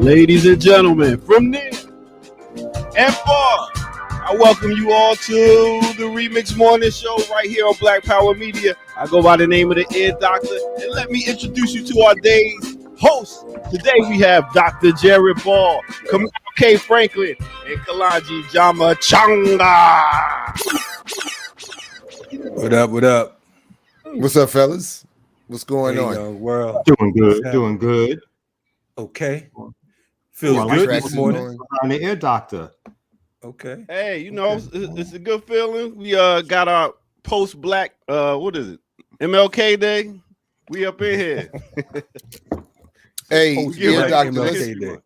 Ladies and gentlemen, from near and far, I welcome you all to the RemiX Morning Show right here on Black Power Media. I go by the name of the Ear Doctor, and let me introduce you to our day's host. Today we have Dr. Jared Ball, Kamau K. Franklin, and Kalanji Jama Changa. What up? What up? What's up, fellas? What's going on? Young world. Doing good. Doing good. Okay. Feels I good like this morning. I'm the Ear Doctor. Okay. Hey, you know, it's a good feeling. We got our post-black, what is it? MLK Day. We up in here. Hey, Ear MLK Doctor, Day.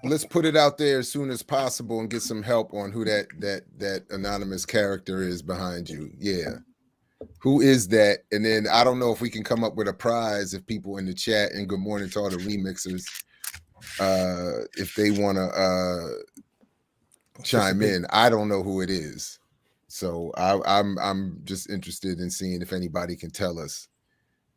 let's put it out there as soon as possible and get some help on who that anonymous character is behind you. Yeah. Who is that? And then I don't know if we can come up with a prize if people in the chat, and good morning to all the remixers, if they want to chime in. I don't know who it is. So I'm just interested in seeing if anybody can tell us.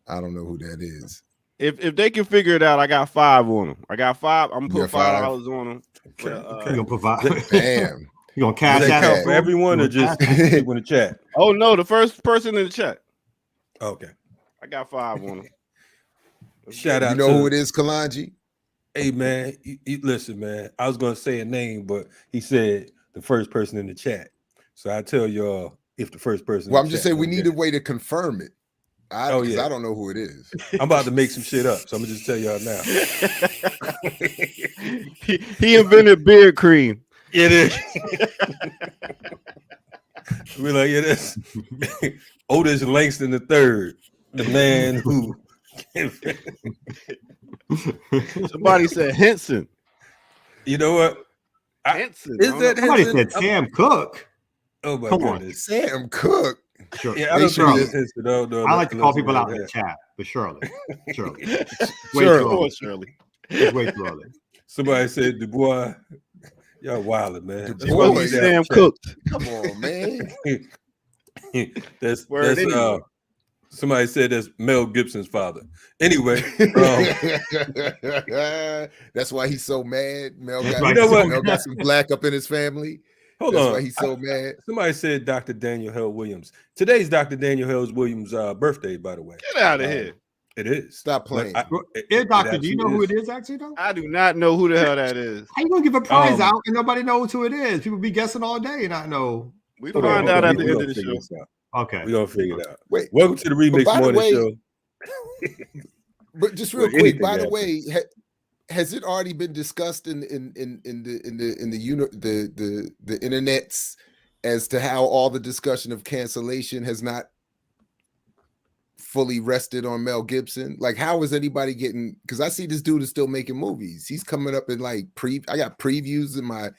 I don't know who that is. If they can figure it out, I got 5 on them. I got 5. I'm gonna put $5 on them. Okay. You gonna provide? Damn. You gonna cash Does that out count for everyone or just people in the chat? Oh no, the first person in the chat. Okay. I got 5 on them. Shout out You know to who it is, Kalanji? Hey man, listen, man. I was gonna say a name, but he said the first person in the chat. So I tell y'all if the first person. Well, I'm just saying we need a way to confirm it. I don't know who it is. I'm about to make some shit up, so I'm gonna just tell y'all now. he invented beard cream. It is. We're like, it is. Otis Langston III, the man who. Somebody said Henson. You know what? Henson. Is that Somebody Henson? said Sam Cook. Oh my Come on. goodness. Sam Cook. Sure. Yeah, I don't think it's Henson. No, I like to call people out in the chat, but Shirley. Way too early. Shirley. It's way too early. Somebody said Dubois. Y'all wildin', man. Du Bois. Sam Cook. Come on, man. that's anyway. Somebody said that's Mel Gibson's father. Anyway, that's why he's so mad. Mel got some black up in his family. Hold that's on. why he's so mad. Somebody said Dr. Daniel Hell Williams. Today's Dr. Daniel Hell Williams' birthday, by the way. Get out of here. It is. Stop playing. Ear Doctor, do you know who it is actually though? I do not know who the hell that is. How you gonna give a prize out and nobody knows who it is? People be guessing all day and not know. We find out at the end of the show. Okay. We're gonna figure it out. Wait. Welcome to the RemiX Morning Show. But just real quick, by the way, has it already been discussed in the internets as to how all the discussion of cancellation has not fully rested on Mel Gibson? Like, how is anybody getting? Because I see this dude is still making movies. He's coming up in like I got previews in my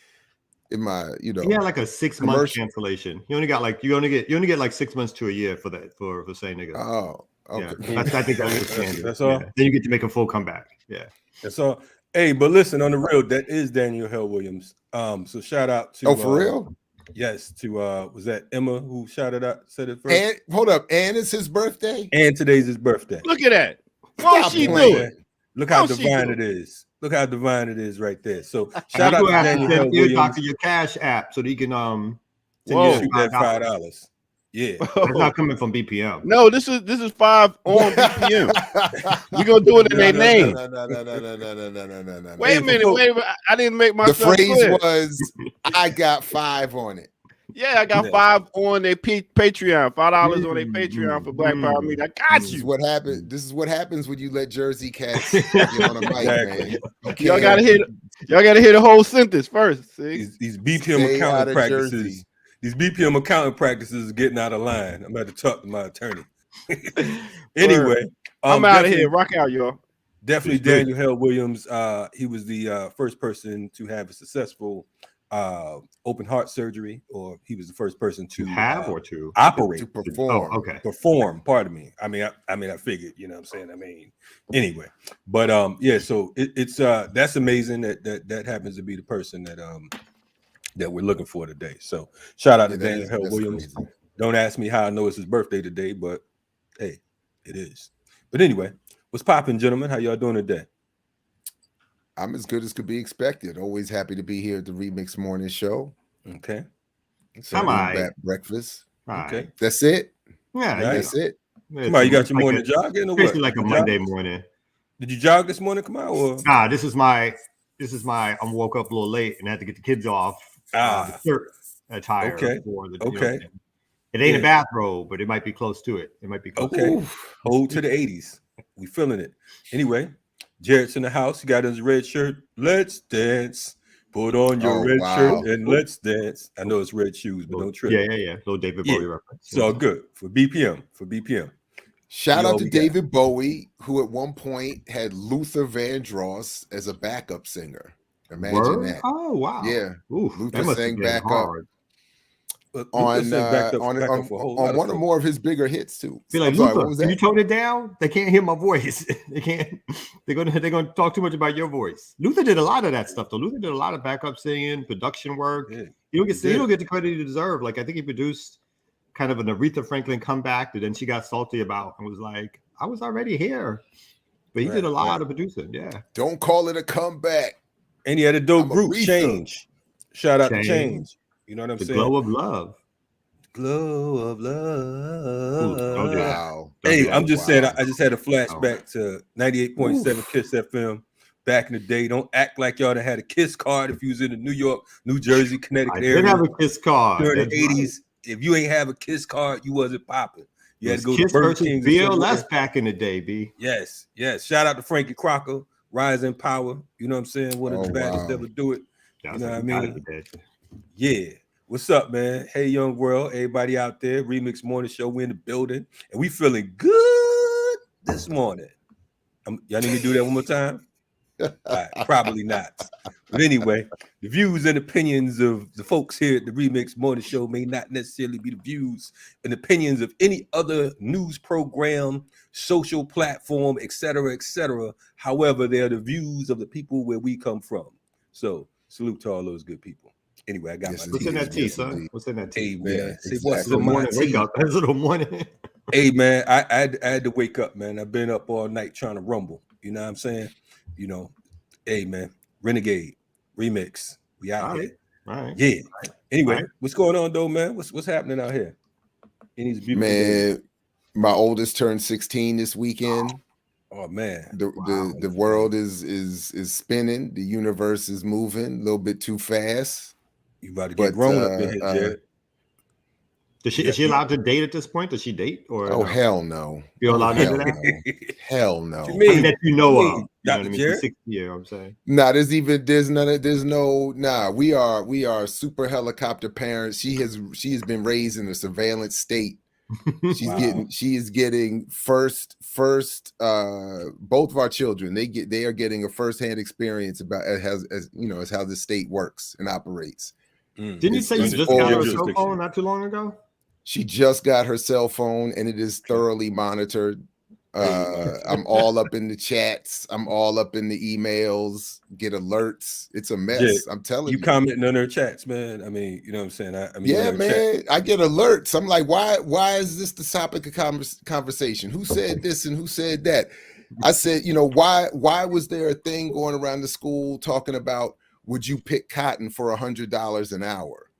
he had like a 6-month cancellation. You only get like 6 months to a year for that for saying nigga. Oh, okay. Yeah, I think that's the standard. That's all. Yeah. Then you get to make a full comeback. Yeah, that's all. Hey, but listen, on the real, that is Daniel Hell Williams. So shout out to for real? Yes, to was that Emma who said it first? And hold up, and it's his birthday. And today's his birthday. Look at that. What's she doing? Look how divine it is. Look how divine it is right there. So shout out to Daniel Hell Williams. Doctor, your Cash app so that you can send you that $5. Yeah, it's not coming from BPM. No, this is 5 on BPM. We're gonna do it in their name. No. Wait a minute. I didn't make myself The phrase clear. was, "I got 5 on it." Yeah, I got 5 on their Patreon. $5 on their Patreon for Black Power Media. I got This you. is what happened. This is what happens when you let Jersey cats get on a mic, man. Y'all gotta hear the whole sentence first. See? These BPM accounting practices. These BPM accounting practices are getting out of line. I'm about to talk to my attorney. Anyway, I'm out of here. Rock out, y'all. Definitely Daniel Hell Williams. He was the first person to have a successful open heart surgery, or he was the first person to have or to operate, to perform. Oh, okay, perform. Pardon me. I mean, I figured. You know what I'm saying? I mean, anyway, but yeah. So it's that's amazing that happens to be the person that we're looking for today. So shout out to Daniel Hell Williams. Crazy. Don't ask me how I know it's his birthday today, but hey, it is. But anyway, what's popping, gentlemen? How y'all doing today? I'm as good as could be expected. Always happy to be here at the Remix Morning Show. Okay. Some breakfast. Okay. That's it. Yeah, that's it. Come on, you got your morning jogging or what? Basically like a Monday morning. Did you jog this morning? Come on. Or? Nah, this is my. I woke up a little late and had to get the kids off. Shirt attire for the. Okay. It ain't a bathrobe, but it might be close to it. It might be close. Okay. Hold to the 80s. We feeling it. Anyway, Jared's in the house. He got his red shirt. Let's dance. Put on your red shirt and let's dance. I know it's red shoes, but don't trip. Yeah. Little David Bowie reference. It's all good for BPM. Shout out to David Bowie, who at one point had Luther Vandross as a backup singer. Imagine that. Oh wow. Yeah. Oof, Luther sang backup on one or more of his bigger hits too. Be like, Luther, can you tone it down? They can't hear my voice. They can't. They're gonna talk too much about your voice. Luther did a lot of that stuff though. Luther did a lot of backup singing, production work. Yeah. You don't get the credit you deserve. Like I think he produced kind of an Aretha Franklin comeback that then she got salty about and was like, I was already here. But he did a lot of producing. Yeah. Don't call it a comeback. And he had a dope group, Change. Shout out to Change. You know what I'm saying? Glow of Love. Glow of Love. Ooh, wow. Hey, I'm just saying, I just had a flashback to 98.7 Kiss FM back in the day. Don't act like y'all had a Kiss card if you was in the New York, New Jersey, Connecticut area. I did have a Kiss card. During the 80s. If you ain't have a Kiss card, you wasn't popping. You had to go Kiss to Burger King. BLS back in the day, B. Yes. Shout out to Frankie Crocker, Rise in Power. You know what I'm saying? One of the baddest ever do it. You know what I mean? Yeah. What's up, man? Hey, young world, everybody out there. Remix Morning Show. We in the building, and we feeling good this morning. Y'all need me to do that one more time? Right, probably not. But anyway, the views and opinions of the folks here at the Remix Morning Show may not necessarily be the views and opinions of any other news program, social platform, etc., etc. However, they're the views of the people where we come from. So salute to all those good people. Anyway, I got my what's in that tea, son? What's in that tea? Hey, man. Yeah, See, what's in my tea? Wake up. That's a little morning. Hey, man, I had to wake up, man. I've been up all night trying to rumble. You know what I'm saying? You know, hey, man, Renegade, Remix. We out here. All right. Yeah. Anyway, what's going on, though, man? What's happening out here? In these beautiful days? My oldest turned 16 this weekend. Oh man, the world is spinning. The universe is moving a little bit too fast. You about to get grown up in here, Jared. Is she allowed to date at this point? Does she date or? Oh hell no! You're allowed to do that? No. Hell no! I mean, that you know of. You know what I mean? Jared? 60 year, I'm saying. Nah, we are super helicopter parents. She has been raised in a surveillance state. She is getting first both of our children, they are getting a first-hand experience about as how the state works and operates. Didn't you say you just got her cell phone not too long ago? She just got her cell phone and it is thoroughly monitored. I'm all up in the chats. I'm all up in the emails. Get alerts. It's a mess. Yeah, I'm telling you. You commenting on her chats, man. I mean, you know what I'm saying? I mean, yeah, man. I get alerts. I'm like, why is this the topic of conversation? Who said this and who said that? I said, why was there a thing going around the school talking about would you pick cotton for $100 an hour?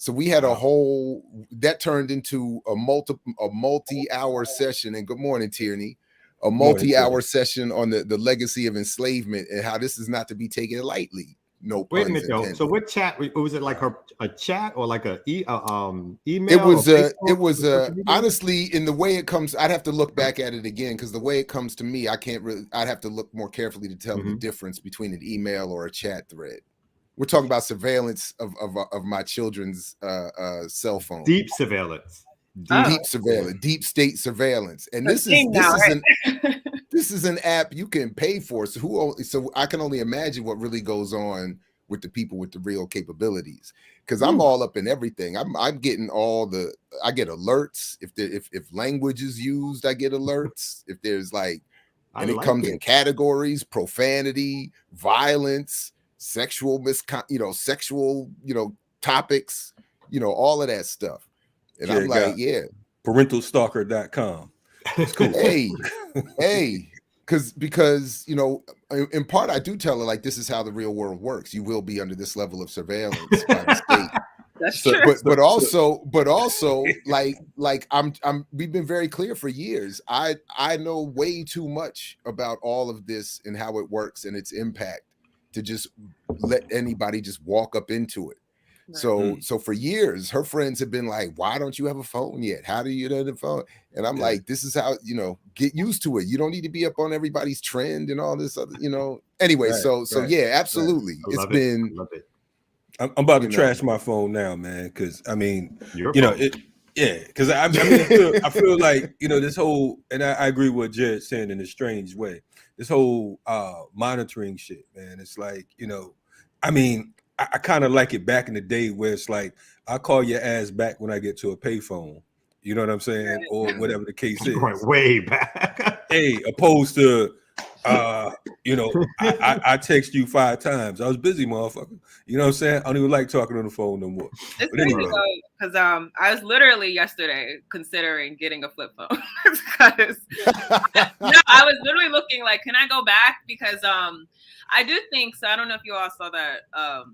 So we had a whole that turned into a multi-hour session. And good morning, Tierney. A multi-hour session on the legacy of enslavement and how this is not to be taken lightly. No puns. Wait a minute, though. So what chat was it? Like a chat or like email? It was honestly, in the way it comes, I'd have to look back at it again because the way it comes to me, I'd have to look more carefully to tell the difference between an email or a chat thread. We're talking about surveillance of my children's cell phone. Deep surveillance. Deep surveillance, deep state surveillance. And this is an app you can pay for. So I can only imagine what really goes on with the people with the real capabilities. Because I'm all up in everything. I'm getting I get alerts. If language is used, I get alerts. If there's it comes in categories: profanity, violence, sexual topics, all of that stuff. And I'm like, parentalstalker.com. It's cool. Hey, because you know, in part I do tell her like this is how the real world works. You will be under this level of surveillance by the state. That's So, true. but also like we've been very clear for years. I know way too much about all of this and how it works and its impact to just let anybody just walk up into it. Right. So for years, her friends have been like, "Why don't you have a phone yet? How do you have a phone?" And I'm like, "This is how, you know, get used to it. You don't need to be up on everybody's trend and all this other, you know." Anyway, so yeah, absolutely. It's been. Love it. I'm about to trash my phone now, man, because I mean, because I feel like, you know, this whole, and I agree with what Jared's saying in a strange way. This whole monitoring shit, man. It's like, you know, I mean, I kind of like it back in the day where it's like, I'll call your ass back when I get to a payphone. You know what I'm saying? Or whatever the case is. Going way back. Hey, opposed to, you know, I text you 5 times. I was busy, motherfucker. You know what I'm saying? I don't even like talking on the phone no more. It's crazy because I was literally yesterday considering getting a flip phone because I was literally looking like, can I go back? Because I do think so. I don't know if you all saw that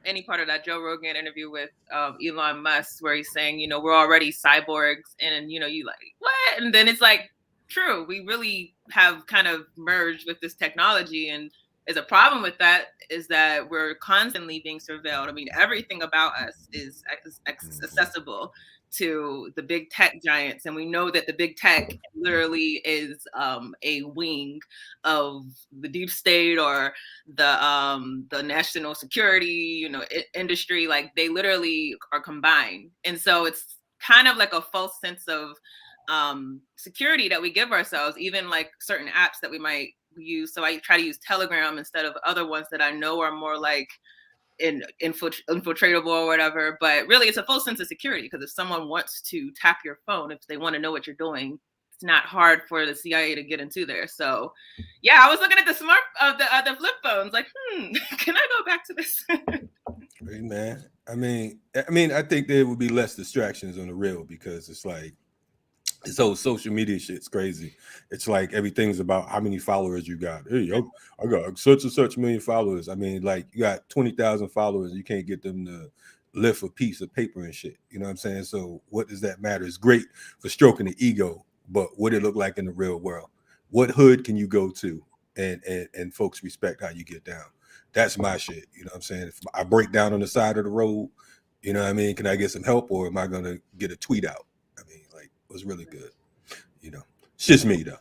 any part of that Joe Rogan interview with Elon Musk where he's saying, you know, we're already cyborgs, and you know, you like what? And then it's like, true, we really have kind of merged with this technology, and is a problem with that is that we're constantly being surveilled. I mean, everything about us is accessible to the big tech giants, and we know that the big tech literally is a wing of the deep state or the national security, you know, industry. Like they literally are combined, and so it's kind of like a false sense of security that we give ourselves, even like certain apps that we might use. So I try to use Telegram instead of other ones that I know are more like infiltratable or whatever. But really, it's a full sense of security because if someone wants to tap your phone, if they want to know what you're doing, it's not hard for the CIA to get into there. So yeah, I was looking at the flip phones, like, can I go back to this? Hey, man. I mean, I think there would be less distractions on the real because it's like, this whole social media shit's crazy. It's like everything's about how many followers you got. Hey, I got such and such million followers. I mean, like you got 20,000 followers. You can't get them to lift a piece of paper and shit. You know what I'm saying? So what does that matter? It's great for stroking the ego, but what it look like in the real world? What hood can you go to and folks respect how you get down? That's my shit. You know what I'm saying? If I break down on the side of the road, you know what I mean? Can I get some help, or am I going to get a tweet out? I mean, like, it was really good. You know, it's just me though.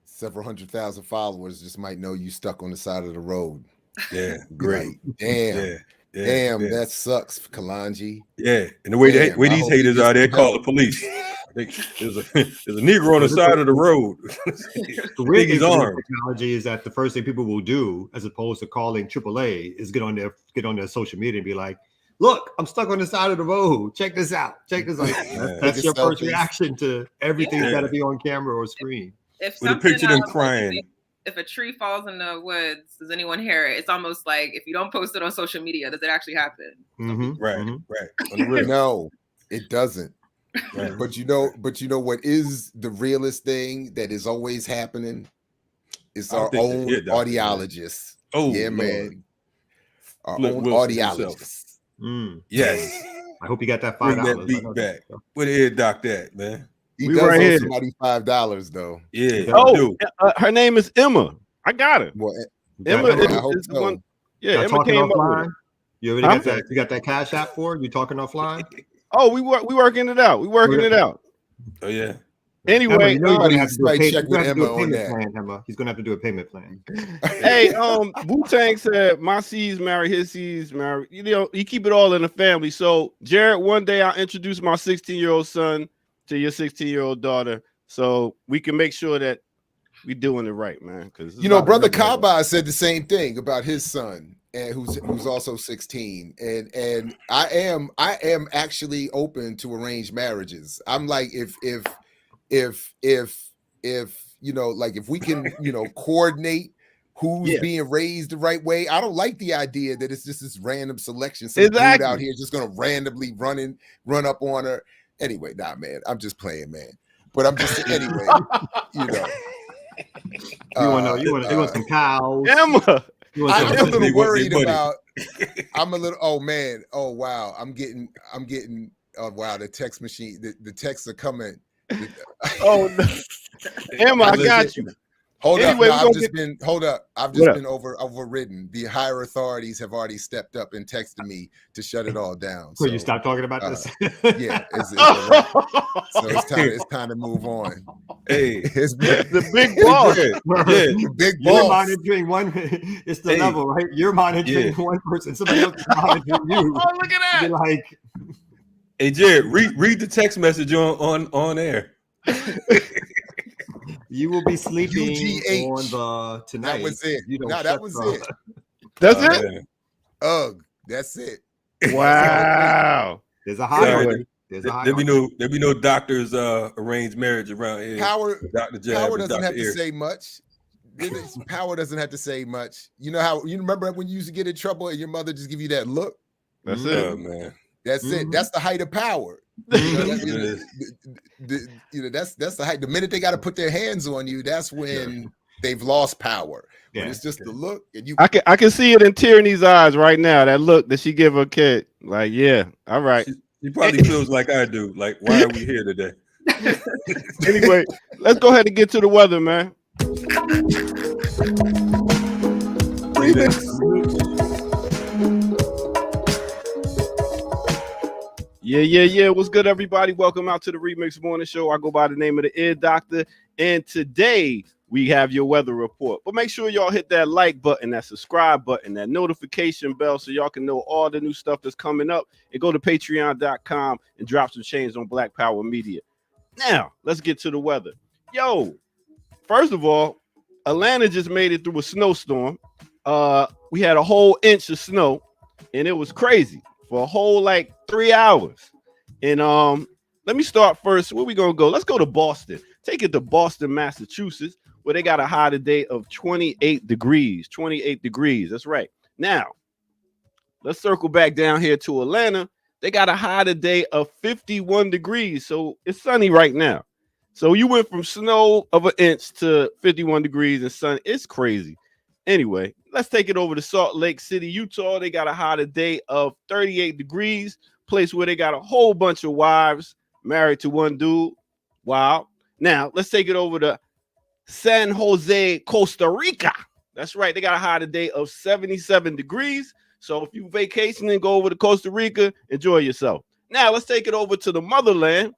Several 100,000 followers just might know you stuck on the side of the road. Yeah, great. Like, damn, that sucks, Kalanji. Yeah, and the way these haters are, they call the police. There's a Negro on the side of the road. The weird thing with technology is that the first thing people will do, as opposed to calling AAA, is get on their social media and be like, "Look, I'm stuck on the side of the road. Check this out. Check this out." That's your first reaction to everything that's got to be on camera or screen. If with a picture of them crying. If a tree falls in the woods, does anyone hear it? It's almost like if you don't post it on social media, does it actually happen? Mm-hmm. Right. No, it doesn't. Right. But you know what is the realest thing that is always happening? It's our own audiologists. Oh yeah, man. Our own audiologists. Yes. I hope you got that $5. Bring that beat back. Where the head doc at, man? He does owe somebody $5 though. Yeah. Her name is Emma. I got her. Well, Emma is the one. Yeah, Emma came offline. You already got that? You got that Cash App for? You talking offline? Oh, we working it out. Oh yeah. Anyway, Emma, you're gonna have to do a payment plan. He's gonna have to do a payment plan. Hey, Wu-Tang said my seeds marry, his seeds marry. You know, you keep it all in the family. So, Jared, one day I'll introduce my 16-year-old son to your 16-year-old daughter, so we can make sure that we're doing it right, man. Because you know, Brother Kaba said the same thing about his son, and who's also 16. And I am actually open to arranged marriages. I'm like, if you know, like if we can, you know, coordinate who's being raised the right way. I don't like the idea that it's just this random selection. Some dude out here just gonna randomly run up on her. Anyway, nah, man, I'm just playing, man. But I'm just anyway, you know. You want some cows. Emma. I'm a little They want worried their money. about. I'm a little. Oh man. Oh wow. I'm getting. Oh wow. The text machine. The texts are coming. Oh no. Emma, I got you. Hold Anyway, up. No, I've just been overridden. The higher authorities have already stepped up and texted me to shut it all down. So you stop talking about this? Yeah, it's a wrap. So it's time to move on. Hey, It's the big boss. the big You're boss. monitoring one. It's the level, right? You're monitoring one person. Somebody else is monitoring you. Oh, look at that. You're like, hey, Jared, read the text message on air. you will be sleeping UGH. on the tonight. That was it. No, that was it. That's it? Man. Ugh, that's it. Wow. There's a high Sorry, one. There's a high There be one. no doctors arranged marriage around here. Power Dr. Jab and doesn't Dr. have to Ear. say much. Power doesn't have to say much. You know how you remember when you used to get in trouble and your mother just give you that look? That's Oh, it. man. That's it. That's the height of power. You know, that's the height. The minute they got to put their hands on you, that's when they've lost power. When it's just the look, and you. I can see it in Tierney's eyes right now. That look that she give her kid. Like, yeah, all right. She probably feels like I do. Like, why are we here today? Anyway, let's go ahead and get to the weather, man. Yeah. What's good, everybody? Welcome out to the Remix Morning Show. I go by the name of the Ear Doctor, and today we have your weather report. But make sure y'all hit that like button, that subscribe button, that notification bell, so y'all can know all the new stuff that's coming up. And go to patreon.com and drop some change on Black Power Media. Now, let's get to the weather. Yo, first of all, Atlanta just made it through a snowstorm. We had a whole inch of snow, and it was crazy for a whole 3 hours. And let me start first. Where we gonna go? Let's go to Boston. Take it to Boston, Massachusetts, where they got a high today of 28 degrees. 28 degrees. That's right. Now, let's circle back down here to Atlanta. They got a high today of 51 degrees. So it's sunny right now. So you went from snow of an inch to 51 degrees and sun. It's crazy. Anyway, let's take it over to Salt Lake City, Utah. They got a high today of 38 degrees, place where they got a whole bunch of wives married to one dude. Wow. Now, let's take it over to San Jose, Costa Rica. That's right. They got a high today of 77 degrees. So if you vacationing, go over to Costa Rica, enjoy yourself. Now, let's take it over to the motherland,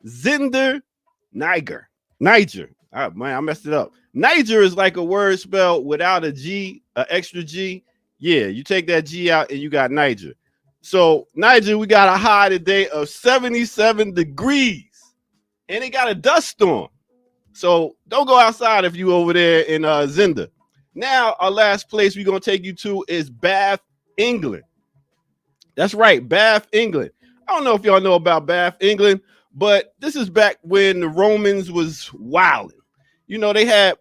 Zinder, Niger. Oh, man, I messed it up. Niger is like a word spelled without a G, an extra G. Yeah, you take that G out and you got Niger. So, Niger, we got a high today of 77 degrees. And they got a dust storm. So, don't go outside if you over there in Zinder. Now, our last place we're going to take you to is Bath, England. That's right, Bath, England. I don't know if y'all know about Bath, England, but this is back when the Romans was wilding. You know, they had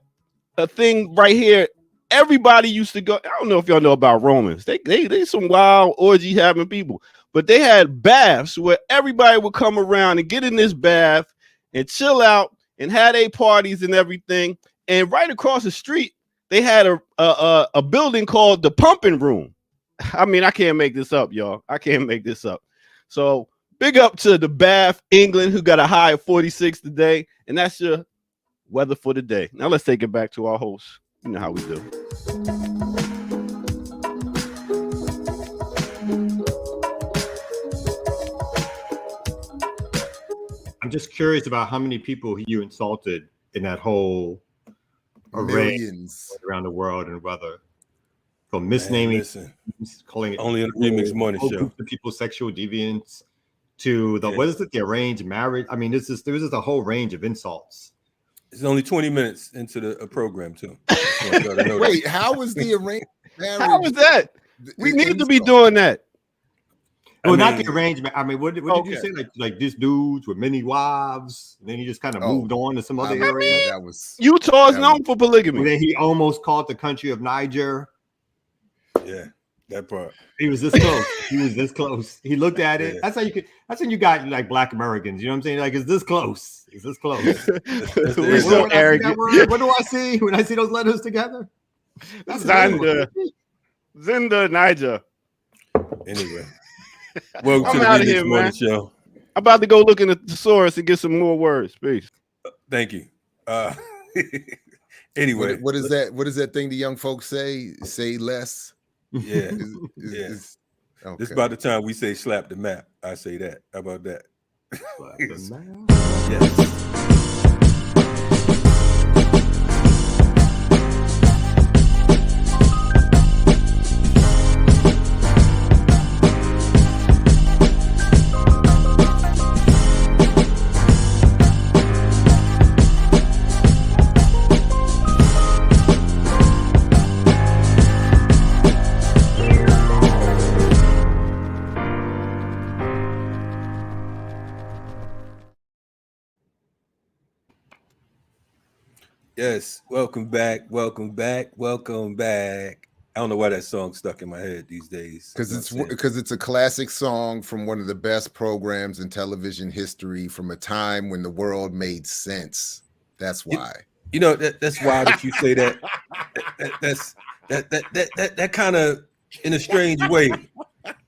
a thing right here. Everybody used to go. I don't know if y'all know about Romans. They some wild orgy having people, but they had baths where everybody would come around and get in this bath and chill out and had their parties and everything. And right across the street, they had a building called the Pumping Room. I mean, I can't make this up, y'all. I can't make this up. So big up to the Bath, England, who got a high of 46 today. And that's your weather for the day. Now let's take it back to our host. You know how we do. I'm just curious about how many people you insulted in that whole array around the world and weather. From misnaming, calling it only in the Remix Morning Show. The people's sexual deviance to the what is it? The arranged marriage. I mean, there was just a whole range of insults. It's only 20 minutes into the program too. Wait, how was the arranged marriage? How was that? We need to be doing that. Well, not the arrangement. I mean, what did you say? Like this dudes with many wives, and then he just kind of moved on to some other area. That was Utah is known for polygamy. And then he almost called the country of Niger. Yeah. That part. He was this close. He was this close. He looked at it. Yeah. That's how you could. That's when you got like Black Americans. You know what I'm saying? Like, is this close? Is this close? That's We the so When I see that arrogant. word, what do I see when I see those letters together? That's Zinda Niger. Anyway, welcome to I'm the out of Remix here, Morning man. Show. I'm about to go look in the thesaurus and get some more words. Peace. Thank you. Anyway, What is that? What is that thing the young folks say? Say less. yeah, Okay. this is about the time we say slap the map. I say that. How about that? Yes. Yes, welcome back, welcome back, welcome back. I don't know why that song stuck in my head these days. Because it's a classic song from one of the best programs in television history from a time when the world made sense. That's why. You know that's why that you say that. That kind of in a strange way.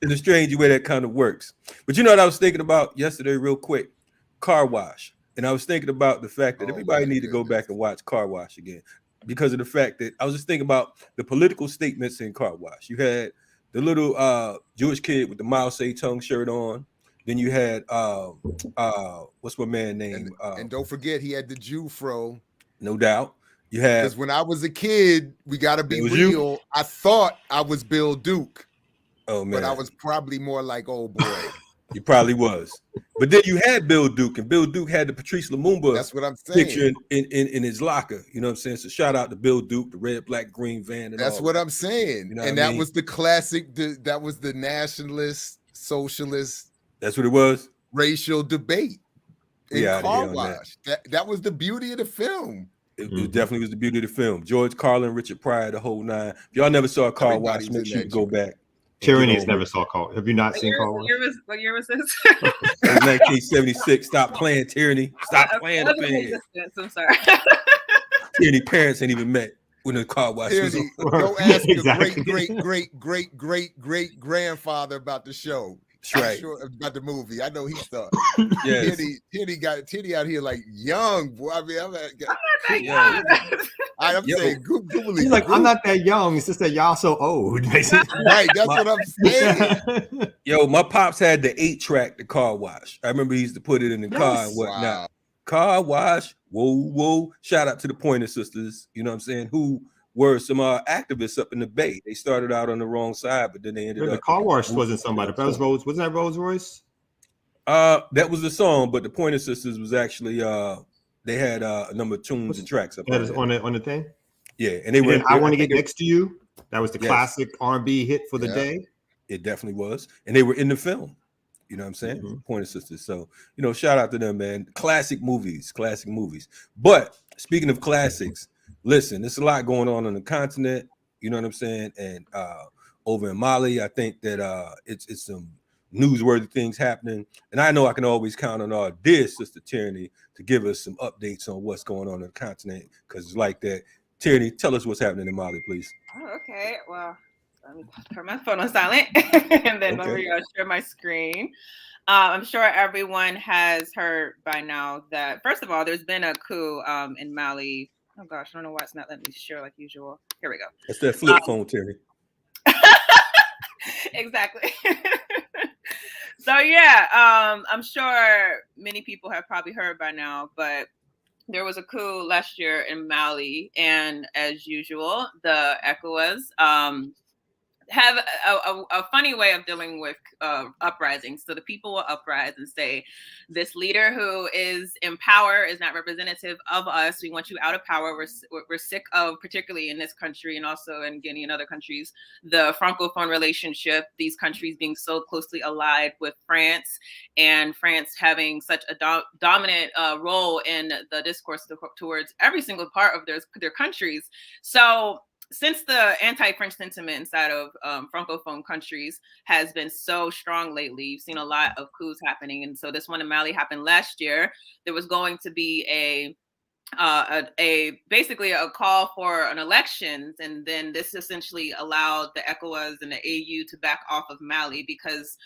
In a strange way that kind of works. But you know what I was thinking about yesterday, real quick? Car Wash. And I was thinking about the fact that everybody need to go back and watch Car Wash again, because of the fact that I was just thinking about the political statements in Car Wash. You had the little Jewish kid with the Mao Zedong shirt on. Then you had what's my man name? And don't forget he had the Jew fro. No doubt. You had, because when I was a kid, we gotta be real. You? I thought I was Bill Duke. Oh man, but I was probably more like old boy. You probably was. But then you had Bill Duke, and Bill Duke had the Patrice Lumumba That's what I'm saying. picture in his locker. You know what I'm saying? So shout out to Bill Duke, the red, black, green van. And That's all what that. I'm saying. You know and what I that mean? was the classic, that was the nationalist, socialist. That's what it was. Racial debate in Car on Wash. That was the beauty of the film. It definitely was the beauty of the film. George Carlin, Richard Pryor, the whole nine. If y'all never saw Car Wash, make sure you go back. Tyranny's never saw Car. Have you not seen Car Wash? What year was this? It was 1976. Stop playing, Tyranny. Stop playing up in here. I'm sorry. Tyranny parents ain't even met when the Car Wash was on. Go ask Exactly. your great grandfather about the show. That's right. Sure about the movie. I know he thought. Yes. Titty out here like young boy. I mean, I'm saying, Google. He's like, I'm not that young. It's just that y'all so old. Basically. Right. That's what I'm saying. Yo, my pops had the 8-track, the Car Wash. I remember he used to put it in the car and whatnot. Wow. Car Wash. Whoa. Shout out to the Pointer Sisters. You know what I'm saying? Who were some activists up in the Bay. They started out on the wrong side, but then they ended up. The Car Wash wasn't somebody. That was Rolls. Wasn't that Rolls Royce? That was the song, but the Pointer Sisters was actually they had a number of tunes and tracks up on the thing. Yeah, and they were. I Want to Get Next to You. That was the classic R&B hit for the day. It definitely was, and they were in the film. You know what I'm saying? Pointer Sisters. So shout out to them, man. Classic movies. But speaking of classics, listen, there's a lot going on the continent. You know what I'm saying? And over in Mali, I think that it's some newsworthy things happening. And I know I can always count on our dear sister Tyranny to give us some updates on what's going on the continent, because it's like that. Tyranny, tell us what's happening in Mali, please. Oh, okay. Well, let me turn my phone on silent and then let me share my screen. I'm sure everyone has heard by now that, first of all, there's been a coup in Mali. Oh gosh, I don't know why it's not letting me share like usual. Here we go. That's that flip phone, Terry. Exactly. So yeah, I'm sure many people have probably heard by now, but there was a coup last year in Mali, and as usual, the ECOWAS have a funny way of dealing with uprisings. So the people will uprise and say, this leader who is in power is not representative of us. We want you out of power. We're sick of, particularly in this country and also in Guinea and other countries, the Francophone relationship, these countries being so closely allied with France, and France having such a dominant role in the discourse towards every single part of their countries. So since the anti-French sentiment inside of Francophone countries has been so strong lately, you've seen a lot of coups happening. And so this one in Mali happened last year. There was going to be basically a call for an elections, and then this essentially allowed the ECOWAS and the AU to back off of Mali because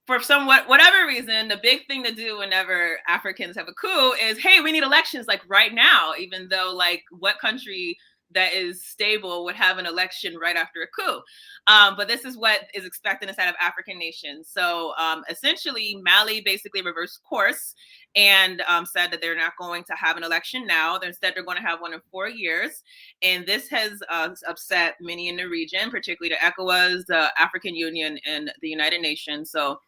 for whatever reason, the big thing to do whenever Africans have a coup is, hey, we need elections like right now, even though like what country that is stable would have an election right after a coup. But this is what is expected inside of African nations. So essentially, Mali basically reversed course and said that they're not going to have an election now. Instead, they're going to have one in 4 years. And this has upset many in the region, particularly the ECOWAS, the African Union, and the United Nations. So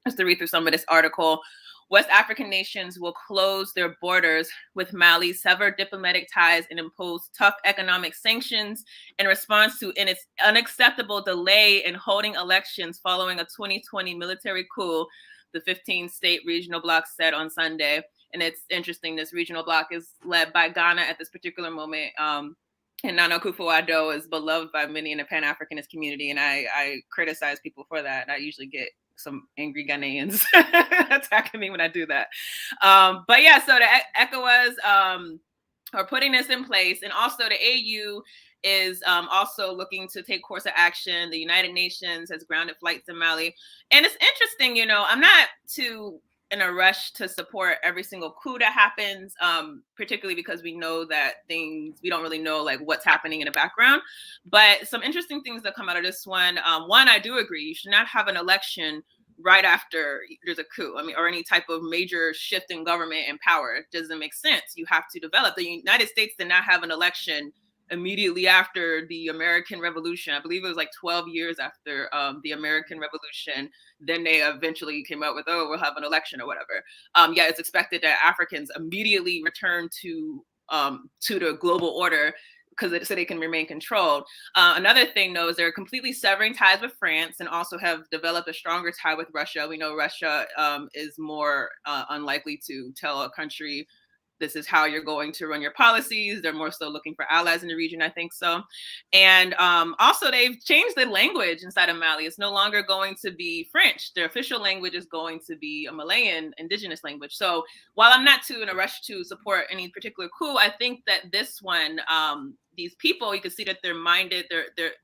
just to read through some of this article, West African nations will close their borders with Mali, sever diplomatic ties, and impose tough economic sanctions in response to its unacceptable delay in holding elections following a 2020 military coup, the 15-state regional bloc said on Sunday. And it's interesting, this regional bloc is led by Ghana at this particular moment. And Nana Akufo-Addo is beloved by many in the Pan-Africanist community, and I criticize people for that. I usually get some angry Ghanaians attacking me when I do that. But yeah, so the ECOWAS are putting this in place, and also the AU is also looking to take course of action. The United Nations has grounded flights in Mali. And it's interesting, you know, I'm not too in a rush to support every single coup that happens, particularly because we know that we don't really know like what's happening in the background. But some interesting things that come out of this one. One, I do agree, you should not have an election right after there's a coup. I mean, or any type of major shift in government and power. It doesn't make sense. You have to develop. The United States did not have an election immediately after the American Revolution. I believe it was like 12 years after the American Revolution. Then they eventually came out with, oh, we'll have an election or whatever. Yeah, it's expected that Africans immediately return to the global order so they can remain controlled. Another thing, though, is they're completely severing ties with France and also have developed a stronger tie with Russia. We know Russia is more unlikely to tell a country this is how you're going to run your policies. They're more so looking for allies in the region, I think so. And also they've changed the language inside of Mali. It's no longer going to be French. Their official language is going to be a Malayan indigenous language. So while I'm not too in a rush to support any particular coup, I think that this one, these people, you can see that they're minded,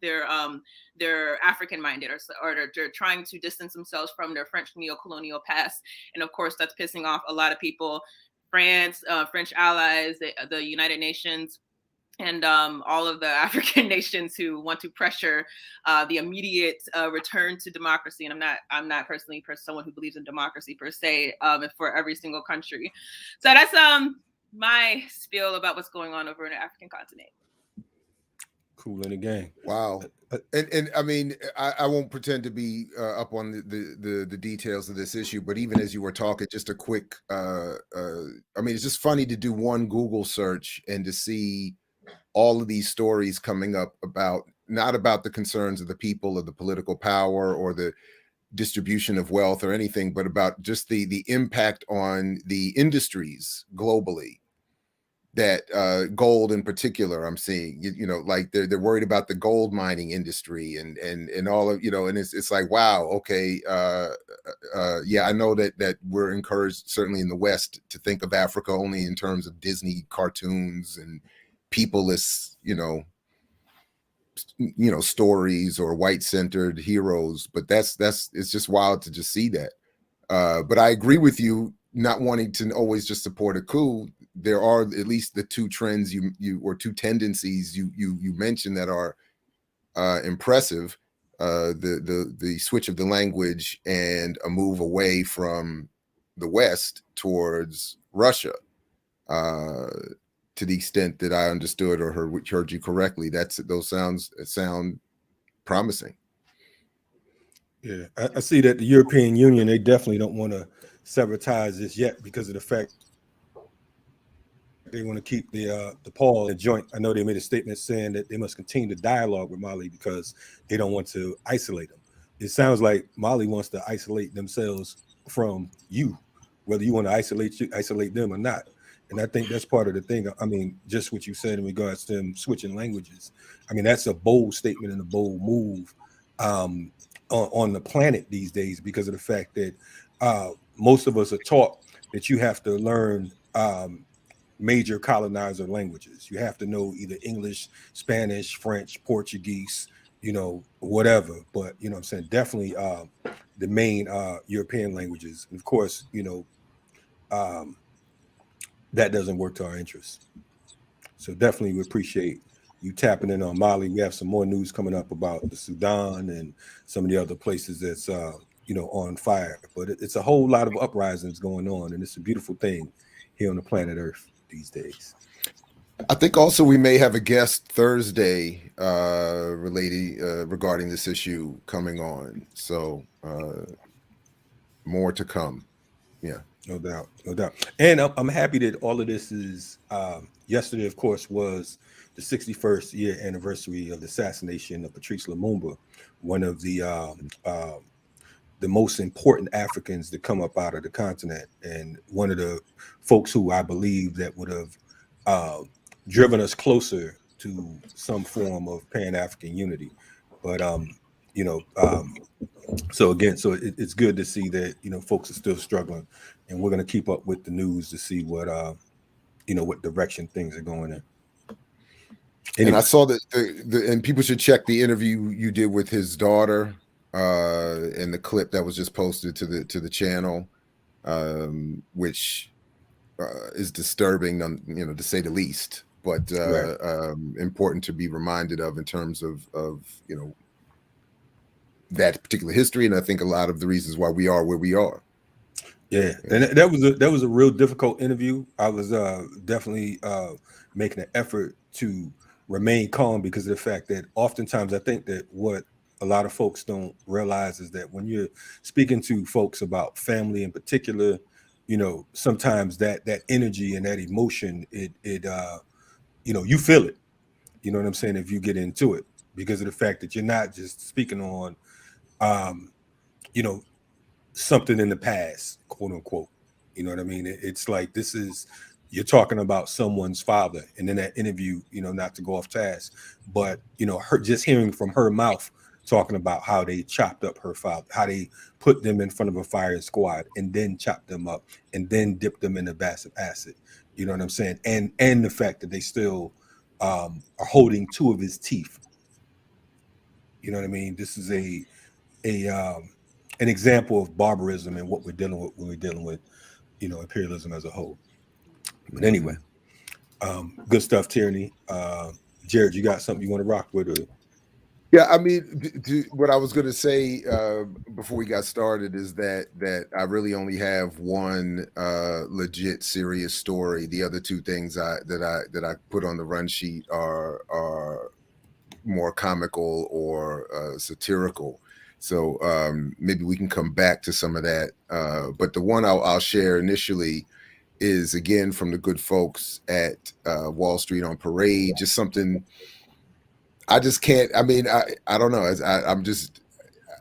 they're African minded, or they're trying to distance themselves from their French neo-colonial past. And of course, that's pissing off a lot of people. France, French allies, the United Nations, and all of the African nations who want to pressure the immediate return to democracy. And I'm not personally someone who believes in democracy per se for every single country. So that's my spiel about what's going on over in the African continent. Cool in the game. Wow. And I mean, I won't pretend to be up on the details of this issue, but even as you were talking, just a quick, I mean, it's just funny to do one Google search and to see all of these stories coming up not about the concerns of the people or the political power or the distribution of wealth or anything, but about just the impact on the industries globally. That gold in particular, I'm seeing, you know, like they're worried about the gold mining industry and all of, you know, and it's like, wow, okay, yeah, I know that we're encouraged certainly in the West to think of Africa only in terms of Disney cartoons and peopleless, you know, stories or white-centered heroes, but that's it's just wild to just see that. But I agree with you, not wanting to always just support a coup. There are at least the two trends or two tendencies you mentioned that are impressive. The switch of the language and a move away from the West towards Russia. To the extent that I understood or heard you correctly, those sound promising. Yeah, I see that the European Union, they definitely don't want to sever ties this yet because of the fact they want to keep the pause and joint. I know they made a statement saying that they must continue to dialogue with Mali because they don't want to isolate them. It sounds like Mali wants to isolate themselves from you, whether you want to isolate them or not. And I think that's part of the thing. I mean, just what you said in regards to them switching languages. I mean, that's a bold statement and a bold move on the planet these days, because of the fact that most of us are taught that you have to learn major colonizer languages. You have to know either English, Spanish, French, Portuguese, whatever. But, I'm saying, definitely the main European languages. And of course, that doesn't work to our interests. So definitely we appreciate you tapping in on Mali. We have some more news coming up about the Sudan and some of the other places that's on fire. But it's a whole lot of uprisings going on, and it's a beautiful thing here on the planet Earth these days. I think also we may have a guest Thursday regarding this issue coming on. So more to come. Yeah. No doubt. And I'm happy that all of this is yesterday, of course, was the 61st year anniversary of the assassination of Patrice Lumumba, one of the most important Africans to come up out of the continent, and one of the folks who I believe that would have driven us closer to some form of Pan-African unity. But so it's good to see that folks are still struggling, and we're going to keep up with the news to see what what direction things are going in. Anyway. And I saw that and people should check the interview you did with his daughter and the clip that was just posted to the channel, which is disturbing, to say the least, but important to be reminded of in terms of that particular history, and I think a lot of the reasons why we are where we are. Yeah, and that was a real difficult interview. I was definitely making an effort to remain calm, because of the fact that oftentimes I think that what a lot of folks don't realize is that when you're speaking to folks about family in particular, sometimes that energy and that emotion, it you feel it. You know what I'm saying? If you get into it, because of the fact that you're not just speaking on something in the past, quote unquote. You know what I mean? It's like you're talking about someone's father, and in that interview, not to go off task, but her just hearing from her mouth talking about how they chopped up her father, how they put them in front of a firing squad and then chopped them up and then dipped them in a bath of acid. You know what I'm saying? And the fact that they still are holding two of his teeth. You know what I mean? This is an example of barbarism and what we're dealing with when we're dealing with, imperialism as a whole. But anyway, good stuff, Tierney. Jared, you got something you want to rock with? Or? Yeah, I mean, what I was going to say before we got started is that I really only have one legit serious story. The other two things that I put on the run sheet are more comical or satirical. So maybe we can come back to some of that. But the one I'll share initially is, again, from the good folks at Wall Street on Parade. Just something I just can't. I mean, I don't know. I'm just,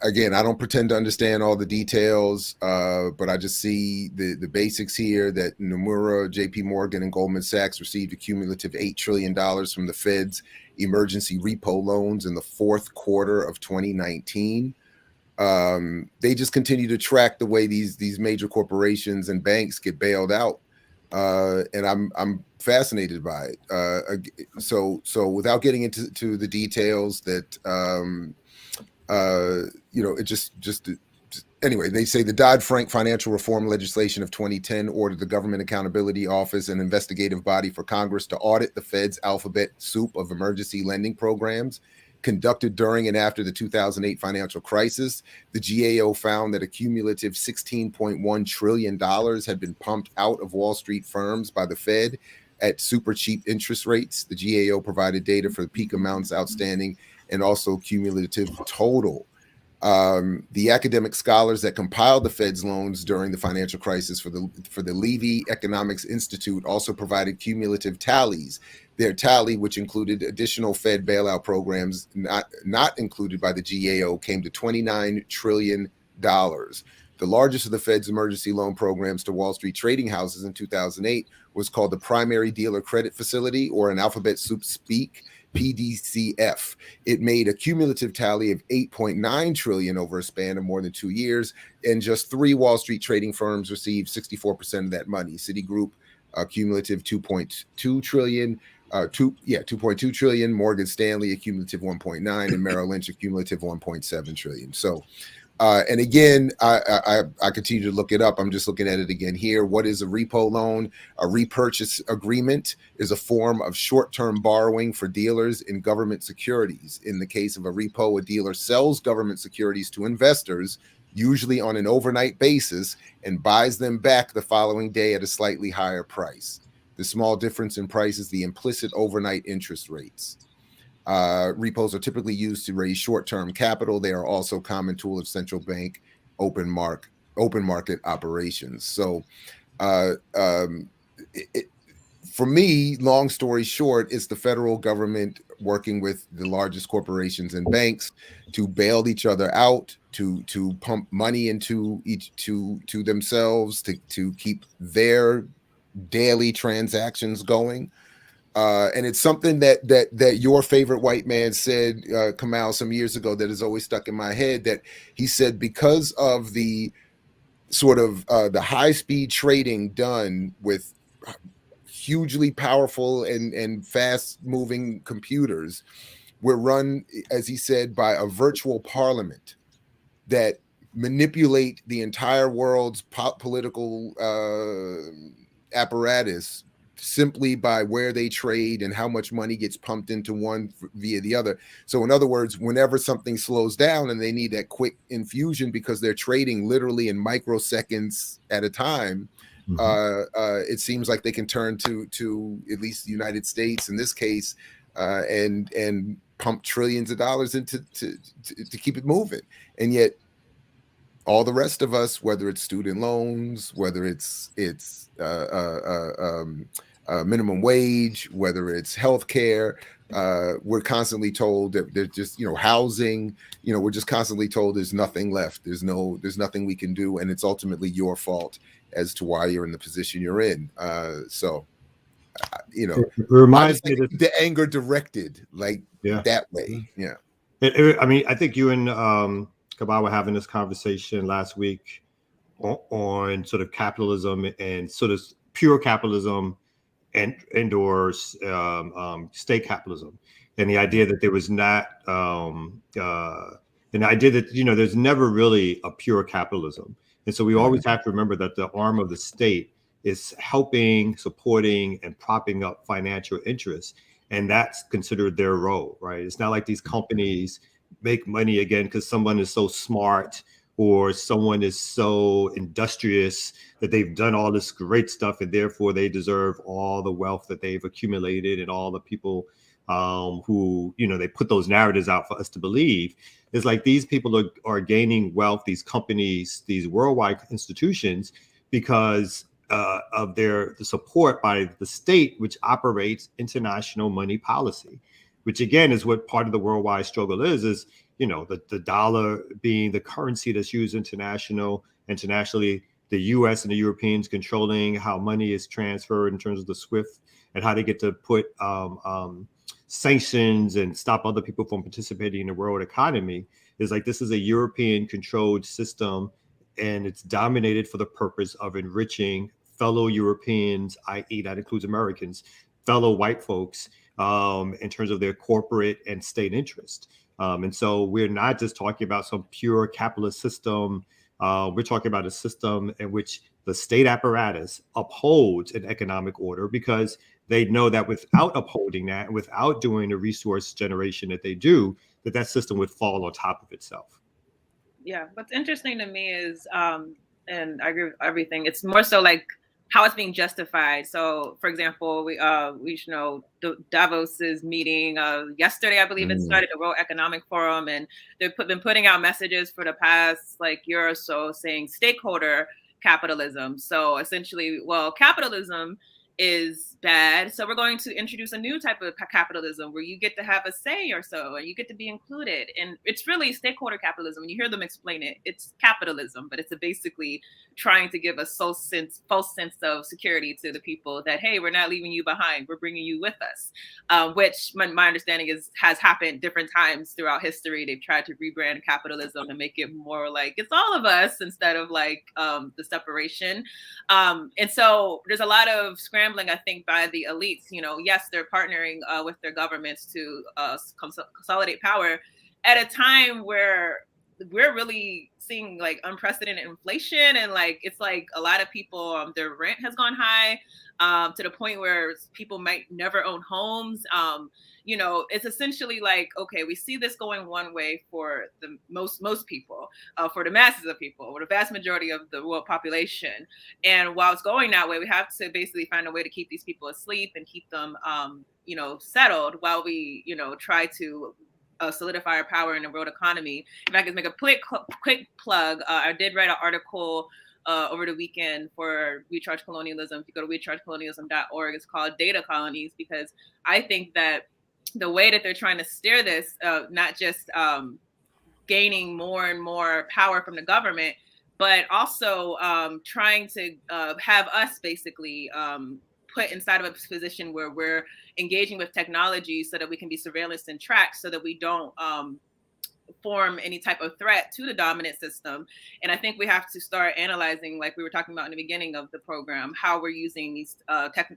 again, I don't pretend to understand all the details, but I just see the basics here, that Nomura, JP Morgan, and Goldman Sachs received a cumulative $8 trillion from the Fed's emergency repo loans in the fourth quarter of 2019. They just continue to track the way these major corporations and banks get bailed out, and I'm fascinated by it. So without getting into the details, that it just anyway, they say the Dodd-Frank financial reform legislation of 2010 ordered the Government Accountability Office, an investigative body for Congress, to audit the Fed's alphabet soup of emergency lending programs conducted during and after the 2008 financial crisis. The GAO found that a cumulative $16.1 trillion had been pumped out of Wall Street firms by the Fed at super cheap interest rates. The GAO provided data for the peak amounts outstanding and also cumulative total. The academic scholars that compiled the Fed's loans during the financial crisis for the Levy Economics Institute also provided cumulative tallies. Their tally, which included additional Fed bailout programs not included by the GAO, came to $29 trillion. The The largest of the Fed's emergency loan programs to Wall Street trading houses in 2008 was called the Primary Dealer Credit Facility, or in alphabet soup speak, PDCF. It made a cumulative tally of $8.9 trillion over a span of more than 2 years, and just 3 Wall Street trading firms received 64% of that money. Citigroup, cumulative 2.2 trillion. 2.2 trillion. Morgan Stanley, a cumulative 1.9, and Merrill Lynch, a cumulative 1.7 trillion. So, and again, I continue to look it up. I'm just looking at it again here. What is a repo loan? A repurchase agreement is a form of short-term borrowing for dealers in government securities. In the case of a repo, a dealer sells government securities to investors, usually on an overnight basis, and buys them back the following day at a slightly higher price. The small difference in price is the implicit overnight interest rates. Repos are typically used to raise short-term capital. They are also a common tool of central bank open market operations. So for me, long story short, it's the federal government working with the largest corporations and banks to bail each other out, to pump money into to themselves, to keep their daily transactions going. And it's something that your favorite white man said, Kamal, some years ago, that has always stuck in my head, that he said, because of the sort of the high-speed trading done with hugely powerful and fast-moving computers, we're run, as he said, by a virtual parliament that manipulate the entire world's political apparatus simply by where they trade and how much money gets pumped into one via the other. So in other words, whenever something slows down and they need that quick infusion because they're trading literally in microseconds at a time, it seems like they can turn to at least the United States in this case, and pump trillions of dollars into to keep it moving. And yet all the rest of us, whether it's student loans, whether it's minimum wage, whether it's healthcare, we're constantly told that there's just, housing, we're just constantly told there's nothing left. There's nothing we can do. And it's ultimately your fault as to why you're in the position you're in. It reminds me of the anger directed that way. Yeah. I mean, I think you and Kabal were having this conversation last week on sort of capitalism and sort of pure capitalism and or state capitalism, and the idea that there was not and the idea that there's never really a pure capitalism, and so we always have to remember that the arm of the state is helping, supporting, and propping up financial interests, and that's considered their role, right? It's not like these companies make money again because someone is so smart or someone is so industrious that they've done all this great stuff and therefore they deserve all the wealth that they've accumulated, and all the people who they put those narratives out for us to believe. It's like these people are gaining wealth, these companies, these worldwide institutions, because of the support by the state, which operates international money policy, which again is what part of the worldwide struggle is the dollar being the currency that's used internationally, the US and the Europeans controlling how money is transferred in terms of the SWIFT and how they get to put sanctions and stop other people from participating in the world economy. Is like, this is a European controlled system, and it's dominated for the purpose of enriching fellow Europeans, i.e. that includes Americans, fellow white folks, in terms of their corporate and state interest. And so we're not just talking about some pure capitalist system. We're talking about a system in which the state apparatus upholds an economic order, because they know that without upholding that, and without doing the resource generation that they do, that system would fall on top of itself. Yeah, what's interesting to me is, and I agree with everything, it's more so like how it's being justified. So, for example, we should know Davos's meeting yesterday, I believe it started, the World Economic Forum, and they've been putting out messages for the past year or so saying stakeholder capitalism. So essentially, well, capitalism is bad. So we're going to introduce a new type of capitalism where you get to have a say or so, and you get to be included. And it's really stakeholder capitalism. When you hear them explain it, it's capitalism, but it's basically trying to give a false sense of security to the people that, hey, we're not leaving you behind. We're bringing you with us, which my understanding has happened different times throughout history. They've tried to rebrand capitalism and make it more like it's all of us instead of like the separation. And so there's a lot of scrambling, I think, by the elites. You know, yes, they're partnering with their governments to consolidate power at a time where we're really seeing like unprecedented inflation, and like it's like a lot of people, their rent has gone high to the point where people might never own homes. You know, it's essentially like, okay, we see this going one way for the most people, for the masses of people, or the vast majority of the world population. And while it's going that way, we have to basically find a way to keep these people asleep and keep them, you know, settled while we, you know, try to solidify our power in the world economy. If I could make a quick plug, I did write an article over the weekend for Recharge Colonialism. If you go to rechargecolonialism.org, it's called Data Colonies, because I think that the way that they're trying to steer this, not just gaining more and more power from the government, but also trying to have us basically put inside of a position where we're engaging with technology so that we can be surveillanced and tracked, so that we don't form any type of threat to the dominant system. And I think we have to start analyzing, like we were talking about in the beginning of the program, how we're using these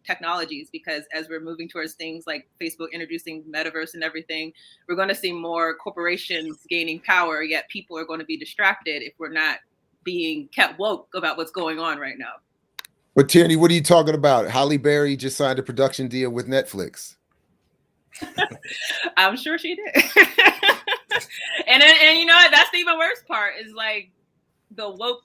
technologies, because as we're moving towards things like Facebook introducing metaverse and everything, we're going to see more corporations gaining power, yet people are going to be distracted if we're not being kept woke about what's going on right now. But Tierney, what are you talking about? Halle Berry just signed a production deal with Netflix. I'm sure she did. and you know, that's the even worse part, is like the woke,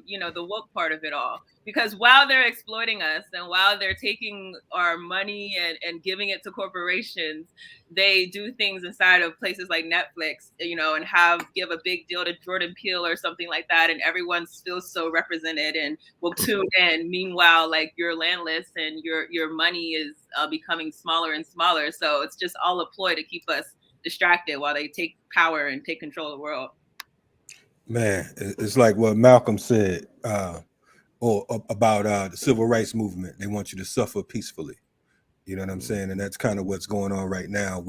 you know, the woke part of it all. Because while they're exploiting us and while they're taking our money and giving it to corporations, they do things inside of places like Netflix, you know, and give a big deal to Jordan Peele or something like that, and everyone feels so represented and will tune in. Meanwhile, like, you're landless and your money is becoming smaller and smaller. So it's just all a ploy to keep us distracted while they take power and take control of the world. Man, it's like what Malcolm said or about the civil rights movement. They want you to suffer peacefully. You know what I'm saying? And that's kind of what's going on right now.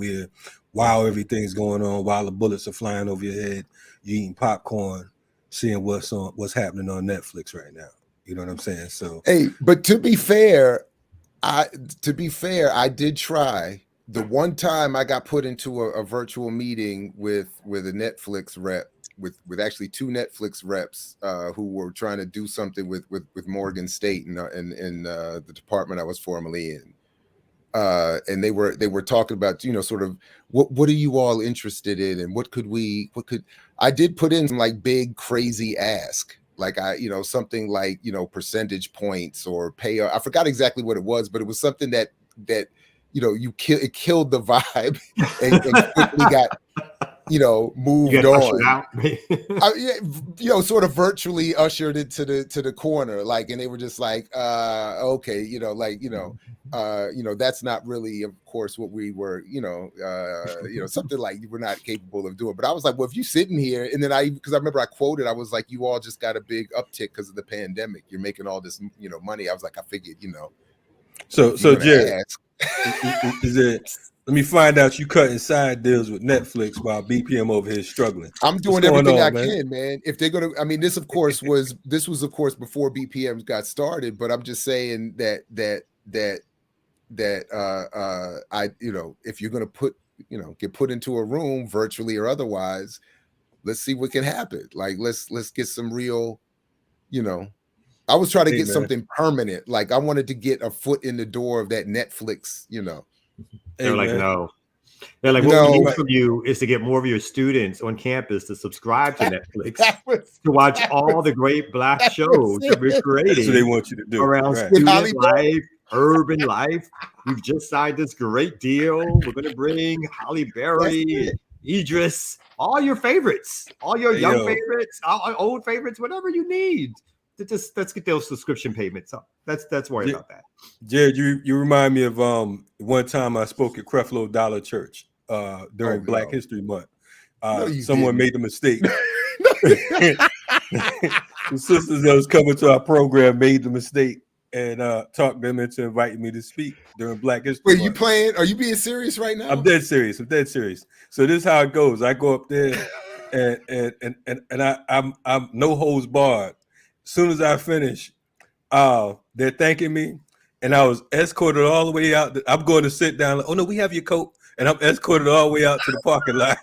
While everything's going on, while the bullets are flying over your head, you're eating popcorn, seeing what's happening on Netflix right now. You know what I'm saying? So hey, but to be fair, I did try. The one time I got put into a virtual meeting with a Netflix rep, with actually two Netflix reps who were trying to do something with Morgan State in the department I was formerly in, and they were talking about, you know, sort of what are you all interested in, and what could I did put in some like big crazy ask, like something like, you know, percentage points or pay. I forgot exactly what it was, but it was something that you know, it killed the vibe and quickly got, you know, moved on. You know, sort of virtually ushered it to the corner, like, and they were just like, okay, you know, like, you know, that's not really, of course, what we were, you know, something like we're not capable of doing. But I was like, well, if you sitting here, and then because I remember I quoted, I was like, you all just got a big uptick because of the pandemic. You're making all this, you know, money. I was like, I figured, you know. So Jared, is it? Let me find out you cutting side deals with Netflix while BPM over here struggling. I'm doing everything I can, man. If they're gonna, I mean, this was of course before BPM got started, but I'm just saying that I, you know, if you're gonna get put into a room virtually or otherwise, let's see what can happen. Like, let's get some real, you know. I was trying to get something permanent. Like, I wanted to get a foot in the door of that Netflix, you know. They're like, no. They're like, what we need from you is to get more of your students on campus to subscribe to Netflix, to watch all the great Black shows that we're creating. That's what they want you to do. Around student life, urban life. We've just signed this great deal. We're going to bring Halle Berry, Idris, all your favorites, all your young favorites, all old favorites, whatever you need. let's get those subscription payments up. Let's worry about that. Jared, you remind me of one time I spoke at Creflo Dollar Church during Black History Month. Someone made the mistake. The sisters that was coming to our program made the mistake and talked them into inviting me to speak during Black History Month. Are you being serious right now? I'm dead serious. So this is how it goes. I go up there and I'm no holds barred. As soon as I finish, they're thanking me, and I was escorted all the way out. I'm going to sit down. Oh no, we have your coat, and I'm escorted all the way out to the parking lot.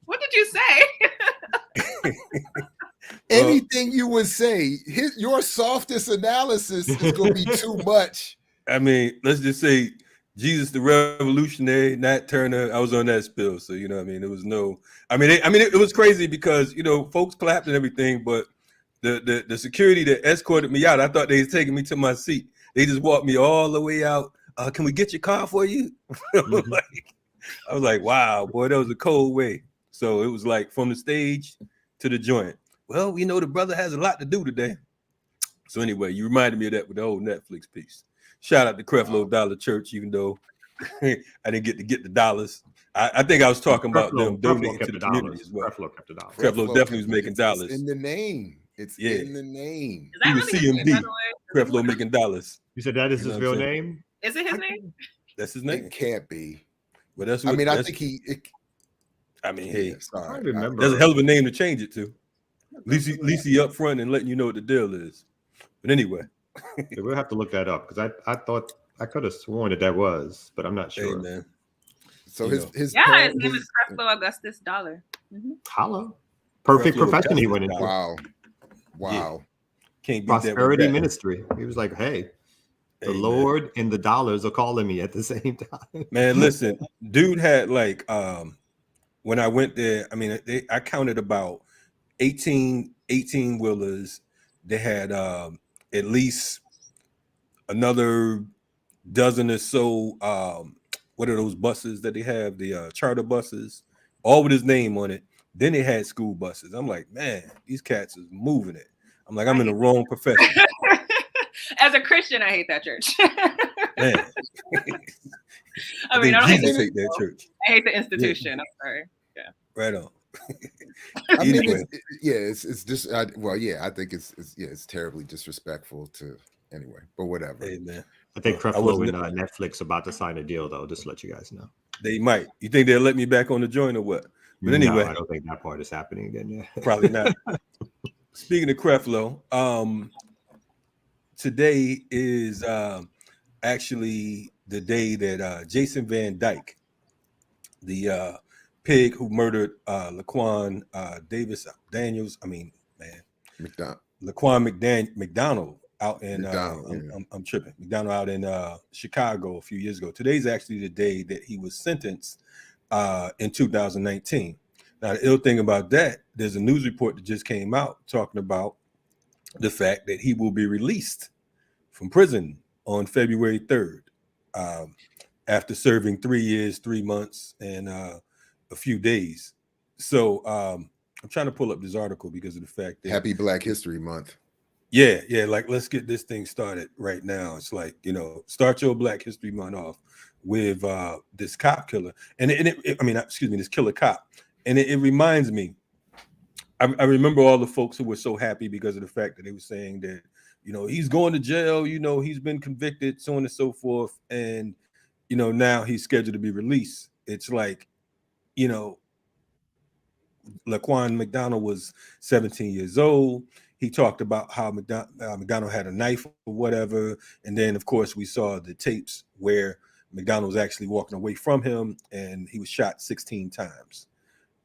What did you say? Anything you would say, your softest analysis is going to be too much. I mean, let's just say Jesus the Revolutionary, Nat Turner. I was on that spill, so you know, I mean, there was no. It was crazy because folks clapped and everything, but the security that escorted me out, I thought they was taking me to my seat. They just walked me all the way out. Can we get your car for you? Mm-hmm. I was like, wow, boy, that was a cold way. So it was like from the stage to the joint. Well, the brother has a lot to do today. So anyway, you reminded me of that with the old Netflix piece. Shout out to Creflo Dollar Church, even though I didn't get to get the dollars. I think I was talking about them donating to the community as well. Creflo kept the dollars. Creflo definitely was making dollars. It's in the name. It's in the name. He was CMD. Creflo making dollars. You said that is his real name? Is it his name? That's his name. It can't be. But that's. I think he. Hey, I remember. That's a hell of a name to change it to. At least he up front and letting you know what the deal is. But anyway, we'll have to look that up because I thought I could have sworn that was, but I'm not sure. Hey, man. So his name is Creflo Augustus Dollar. Mm-hmm. Hello, perfect profession he went into. Wow. Yeah. Can't prosperity ministry. He was like, hey. The Lord and the dollars are calling me at the same time. Man, listen, dude had like when I went there, I counted about 18 wheelers. They had at least another dozen or so. What are those buses that they have? The charter buses, all with his name on it. Then they had school buses. I'm like, man, these cats is moving it. I'm like, I'm in the wrong profession. As a Christian, I hate that church. Man. I don't hate that church. I hate the institution. Yeah. I'm sorry. Yeah. Right on. It's just I think it's terribly disrespectful to anyway, but whatever. Hey, man. I think Creflo and Netflix about to sign a deal though, just to let you guys know. They might. You think they'll let me back on the joint or what? But anyway, no, I don't think that part is happening again. Yeah, probably not. Speaking of Creflo, today is actually the day that Jason Van Dyke, the pig who murdered Laquan Daniels, Laquan McDonald out in I'm tripping. McDonald out in Chicago a few years ago. Today's actually the day that he was sentenced in 2019. Now the ill thing about that, there's a news report that just came out talking about the fact that he will be released from prison on February 3rd after serving 3 years, 3 months, and a few days. So I'm trying to pull up this article because of the fact that Happy Black History Month. Yeah, like let's get this thing started right now. It's like, start your Black History Month off with this cop killer, and this killer cop, and it reminds me. I remember all the folks who were so happy because of the fact that they were saying that, he's going to jail, he's been convicted, so on and so forth, and now he's scheduled to be released. It's like, Laquan McDonald was 17 years old. He talked about how McDonald had a knife or whatever. And then, of course, we saw the tapes where McDonald was actually walking away from him and he was shot 16 times.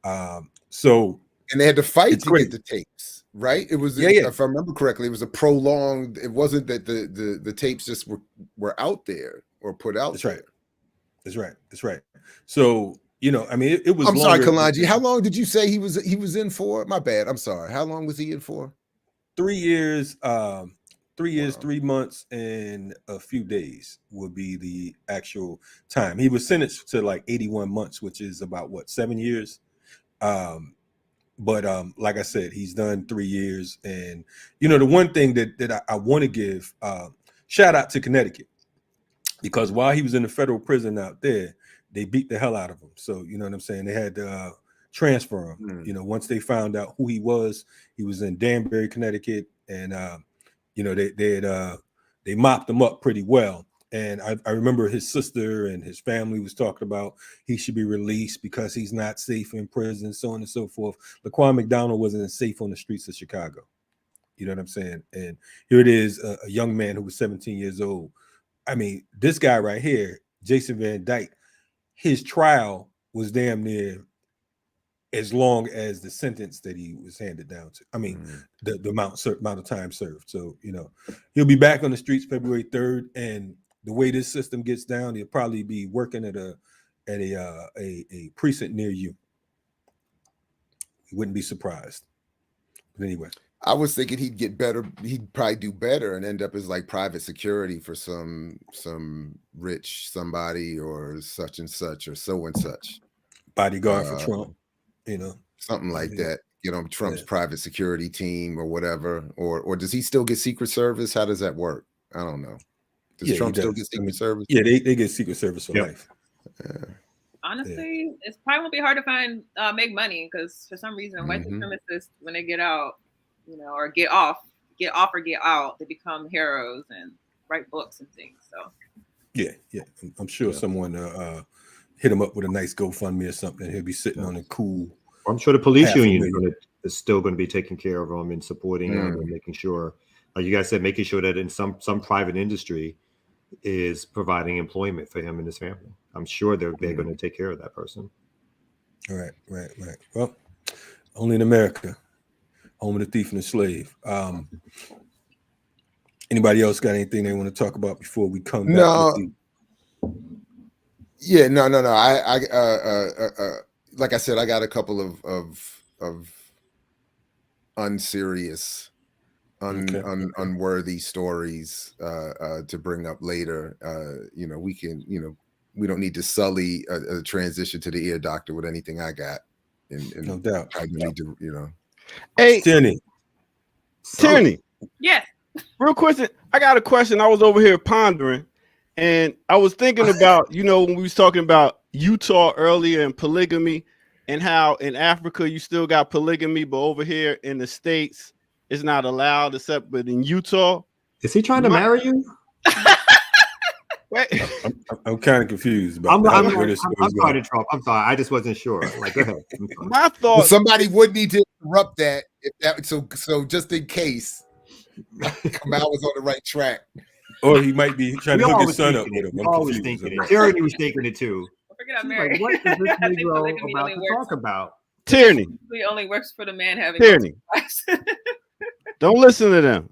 And they had to fight to get the tapes, right? It was, if I remember correctly, it was a prolonged, it wasn't that the tapes just were out there or put out there. That's right. So, it was. I'm sorry, Kalanji. How long did you say he was in for? My bad. I'm sorry. How long was he in for? 3 years. 3 years, 3 months, and a few days would be the actual time. He was sentenced to like 81 months, which is about 7 years. But like I said, he's done 3 years, and the one thing that I want to give shout out to Connecticut, because while he was in the federal prison out there, they beat the hell out of him. So you know what I'm saying? They had to transfer him. Once they found out who he was in Danbury, Connecticut, and they mopped him up pretty well. And I remember his sister and his family was talking about he should be released because he's not safe in prison, so on and so forth. Laquan McDonald wasn't safe on the streets of Chicago. You know what I'm saying? And here it is, a young man who was 17 years old. I mean, this guy right here, Jason Van Dyke, his trial was damn near as long as the sentence that he was handed down to. I mean, the amount of time served. So, he'll be back on the streets February 3rd. And the way this system gets down, he'll probably be working at a precinct near you. You wouldn't be surprised. But anyway. I was thinking he'd get better. He'd probably do better and end up as like private security for some rich somebody or such and such or so and such. Bodyguard for Trump, something like that. Trump's private security team or whatever. Or does he still get Secret Service? How does that work? I don't know. Does Trump still get Secret Service? Yeah, they get Secret Service for life. Honestly, it's probably won't be hard to find make money because for some reason white supremacists, when they get out, or get off or get out, they become heroes and write books and things. So yeah, I'm sure someone hit him up with a nice GoFundMe or something. He'll be sitting on a cool. I'm sure the police union is still going to be taking care of him and supporting him and making sure, like you guys said, making sure that in some private industry is providing employment for him and his family. I'm sure they're going to take care of that person. Right. Well, only in America. Home of the thief and the slave. Anybody else got anything they want to talk about before we come back? No. Yeah, no. I like I said, I got a couple of unserious, unworthy stories to bring up later. We can, we don't need to sully a transition to the ear doctor with anything I got. And no doubt. I need to, Hey, Tierney. Yes. Real question. I got a question. I was over here pondering, and I was thinking about, when we was talking about Utah earlier and polygamy, and how in Africa you still got polygamy, but over here in the States it's not allowed except but in Utah. Is he trying to marry you? Wait. I'm kind of confused about I'm sorry to Trump. I'm sorry. I just wasn't sure. Like, go ahead. My thought. Well, somebody would need to interrupt that if that. So just in case, Kamal was on the right track. Or he might be trying to hook his son up with him. I'm always thinking it. Tierney was thinking it too. Like, what is this Negro about to talk about? Tierney. It only works for the man having Tierney. Don't listen to them.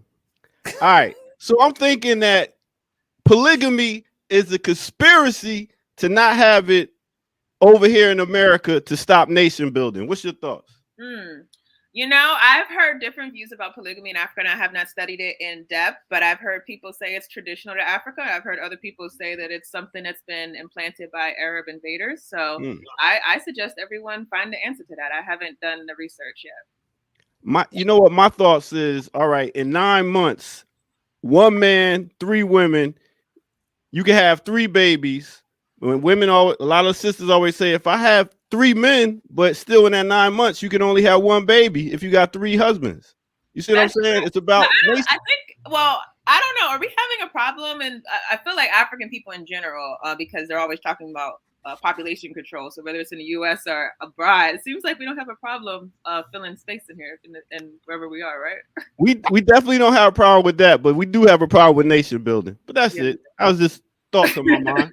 All right. So I'm thinking that polygamy is a conspiracy to not have it over here in America to stop nation building. What's your thoughts? I've heard different views about polygamy in Africa, and I have not studied it in depth, but I've heard people say it's traditional to Africa. I've heard other people say that it's something that's been implanted by Arab invaders. So I suggest everyone find the answer to that. I haven't done the research yet. My thoughts is, all right, in 9 months, 1 man, 3 women, you can have 3 babies. When women, a lot of sisters always say, if I have 3 men, but still in that 9 months, you can only have 1 baby if you got 3 husbands. You see what I'm saying? It's about. I don't know. Are we having a problem? And I feel like African people in general, because they're always talking about population control. So whether it's in the U.S. or abroad, it seems like we don't have a problem filling space in here and wherever we are, right? We definitely don't have a problem with that, but we do have a problem with nation building. But that's it. I was just thoughts on my mind.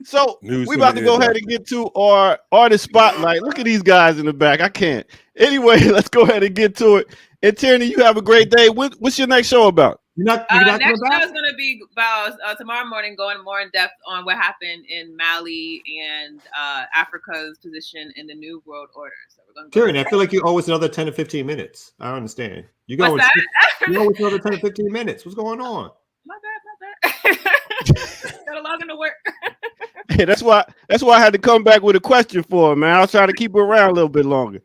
So we about to go ahead and get to our artist spotlight. Look at these guys in the back. I can't. Anyway, let's go ahead and get to it. And Tierney, you have a great day. What's your next show about? Next show is going to be about tomorrow morning, going more in depth on what happened in Mali and Africa's position in the New World Order. So we're going to. Tierney, I feel like you owe us another 10 to 15 minutes. I don't understand. You owe us another 10 to 15 minutes. What's going on? My bad. Gotta log into work. Hey, that's why I had to come back with a question for him, man. I was trying to keep it around a little bit longer.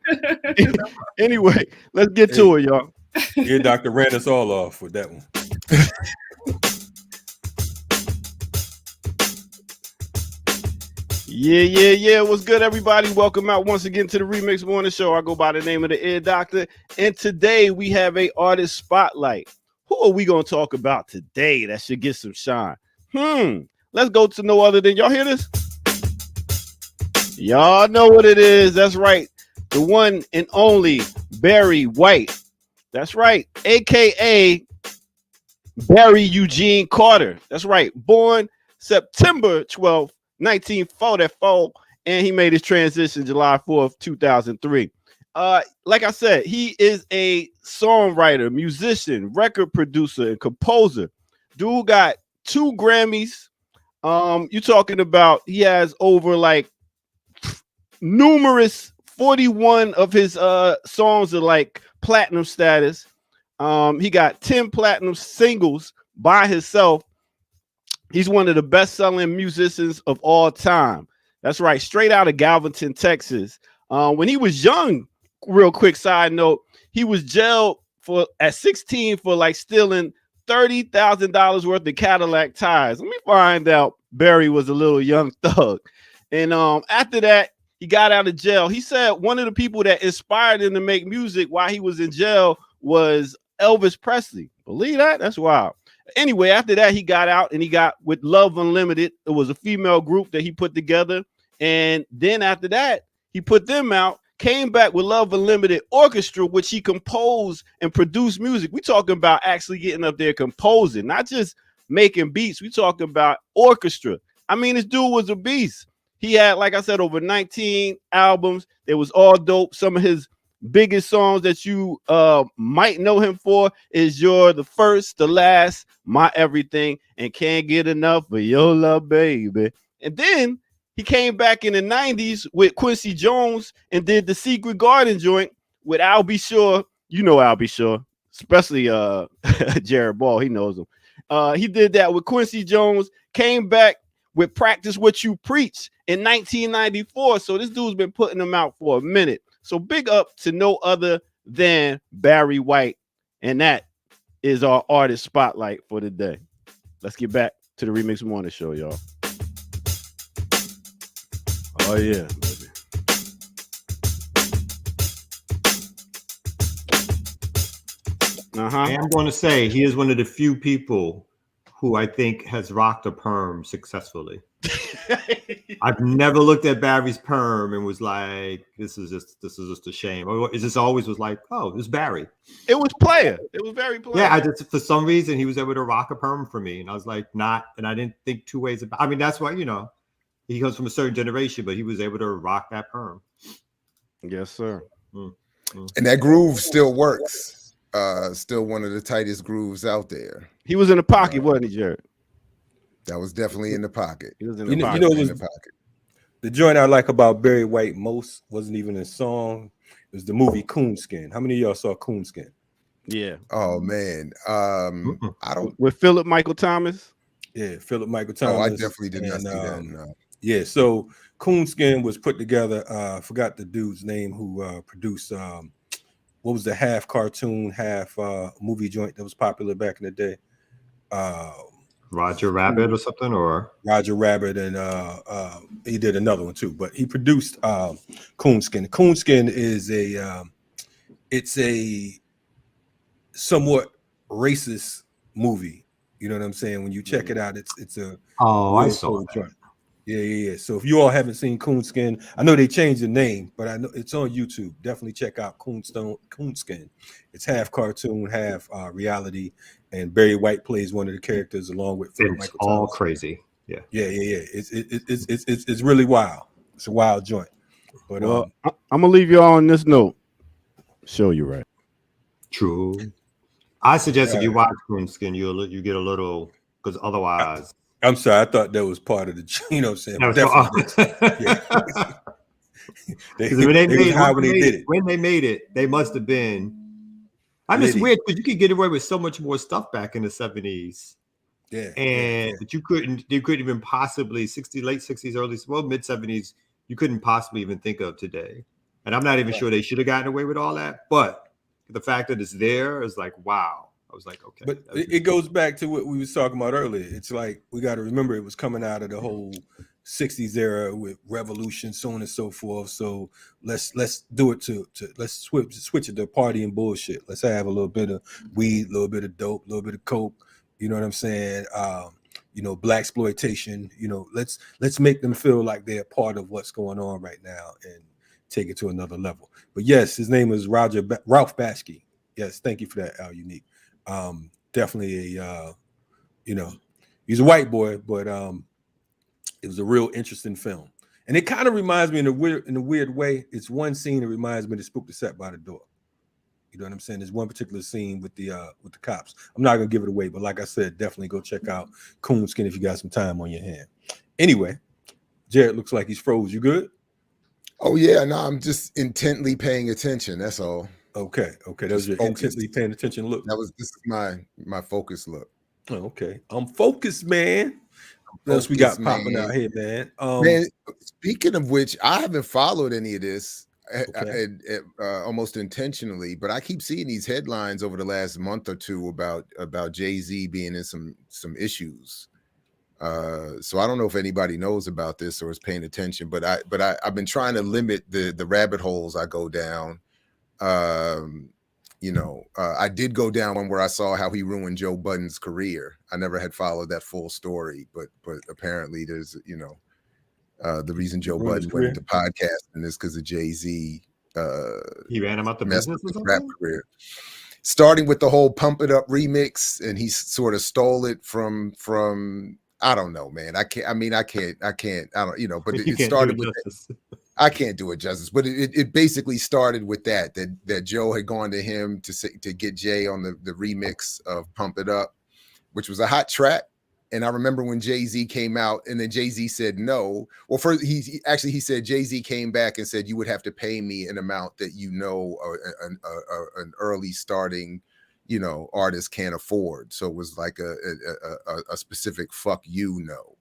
Anyway, let's get to it, y'all. Ear doctor ran us all off with that one. Yeah. What's good, everybody? Welcome out once again to the Remix Morning Show. I go by the name of the Ear Doctor, and today we have a artist spotlight. Who are we gonna talk about today that should get some shine? Let's go to no other than, y'all hear this? Y'all know what it is. That's right. The one and only Barry White. That's right. AKA Barry Eugene Carter. That's right. Born September 12th, 1944, and he made his transition July 4th, 2003. Like I said, he is a songwriter, musician, record producer, and composer. Dude got 2 Grammys. You're talking about he has over like numerous 41 of his songs are like platinum status. He got 10 platinum singles by himself. He's one of the best-selling musicians of all time. That's right, straight out of Galveston, Texas. When he was young, real quick side note, he was jailed at 16 for like stealing $30,000 worth of Cadillac tires. Let me find out Barry was a little young thug. And after that, he got out of jail. He said one of the people that inspired him to make music while he was in jail was Elvis Presley. Believe that? That's wild. Anyway, after that, he got out and he got with Love Unlimited. It was a female group that he put together. And then after that, he put them out, came back with Love Unlimited Orchestra, which he composed and produced music. We talking about actually getting up there composing, not just making beats. We talking about orchestra. I mean, this dude was a beast. He had, like I said, over 19 albums. It was all dope. Some of his biggest songs that you might know him for is You're the First, the Last, My Everything, and Can't Get Enough of Your Love, Baby. And then he came back in the 90s with Quincy Jones and did the Secret Garden joint with I'll Be Sure. You know I'll Be Sure, especially Jared Ball. He knows him. He did that with Quincy Jones, came back with Practice What You Preach in 1994. So this dude's been putting them out for a minute. So big up to no other than Barry White. And that is our artist spotlight for the day. Let's get back to the Remix Morning Show, y'all. Oh, yeah, baby. I am going to say he is one of the few people who I think has rocked a perm successfully. I've never looked at Barry's perm and was like, this is just a shame. Or is this always was like, oh, this is Barry. It was player. It was very player. Yeah, I just for some reason he was able to rock a perm for me. And I was like, and I didn't think two ways about. I mean, that's why, he comes from a certain generation, but he was able to rock that perm. Yes, sir. And that groove still works. Still one of the tightest grooves out there. He was in the pocket, wasn't he, Jared? That was definitely in the pocket. He was in the pocket. In the pocket. The joint I like about Barry White most wasn't even a song. It was the movie Coonskin. How many of y'all saw Coonskin? Yeah. Oh man. I don't. With Philip Michael Thomas. Yeah, Philip Michael Thomas. Oh, I definitely did not see that. No. Yeah, so Coonskin was put together. I forgot the dude's name who produced what was the half cartoon, half movie joint that was popular back in the day? Roger Rabbit or something, or Roger Rabbit, and he did another one too. But he produced Coonskin. Coonskin is it's a somewhat racist movie. You know what I'm saying? When you check it out, it's a I saw that. Yeah. So if you all haven't seen Coonskin, I know they changed the name, but I know it's on YouTube. Definitely check out Coonskin. It's half cartoon, half reality, and Barry White plays one of the characters along with Philip Michael all Thomas. crazy. Yeah. It's really wild. It's a wild joint. But I'm gonna leave y'all on this note. Show you right. True. I suggest if you watch Coonskin, you get a little, because otherwise. I'm sorry, I thought that was part of the, you know what I'm saying? When they made it, they must have been. I'm just weird because you could get away with so much more stuff back in the 70s. Yeah. And that you couldn't even possibly late 60s, mid 70s, you couldn't possibly even think of today. And I'm not even sure they should have gotten away with all that, but the fact that it's there is like, wow. I was like, okay. But it goes back to what we was talking about earlier. It's like we got to remember it was coming out of the whole 60s era with revolution, so on and so forth. So let's do it to let's switch it to party and bullshit. Let's have a little bit of weed, a little bit of dope, a little bit of coke. You know what I'm saying? Black exploitation. Let's make them feel like they're part of what's going on right now and take it to another level. But yes, his name is Ralph Bakshi. Yes, thank you for that, Al Unique. Definitely he's a white boy, but it was a real interesting film. And it kind of reminds me in a weird way. It's one scene that reminds me of Spook the Set by the Door. You know what I'm saying? There's one particular scene with the cops. I'm not gonna give it away, but like I said, definitely go check out Coonskin if you got some time on your hand. Anyway, Jared looks like he's froze. You good? Oh yeah, no, I'm just intently paying attention. That's all. Okay. That was your intently paying attention look. This is my focus look. Oh, okay. I'm focused, man. What else we got popping out here, man? Man, speaking of which, I haven't followed any of this almost intentionally, but I keep seeing these headlines over the last month or two about Jay-Z being in some issues. So I don't know if anybody knows about this or is paying attention, but I've been trying to limit the rabbit holes I go down. I did go down one where I saw how he ruined Joe Budden's career. I never had followed that full story, but apparently there's the reason Joe Budden went into podcasting is because of Jay-Z. He ran him out the business or rap career. Starting with the whole Pump It Up remix, and he sort of stole it from I don't know, man. I can't. But it started with that. I can't do it justice, but it basically started with that Joe had gone to him to get Jay on the remix of Pump It Up, which was a hot track. And I remember when Jay-Z came out, and then Jay-Z said no. Well, first he said Jay-Z came back and said you would have to pay me an amount that an early starting artist can't afford. So it was like a specific fuck you no.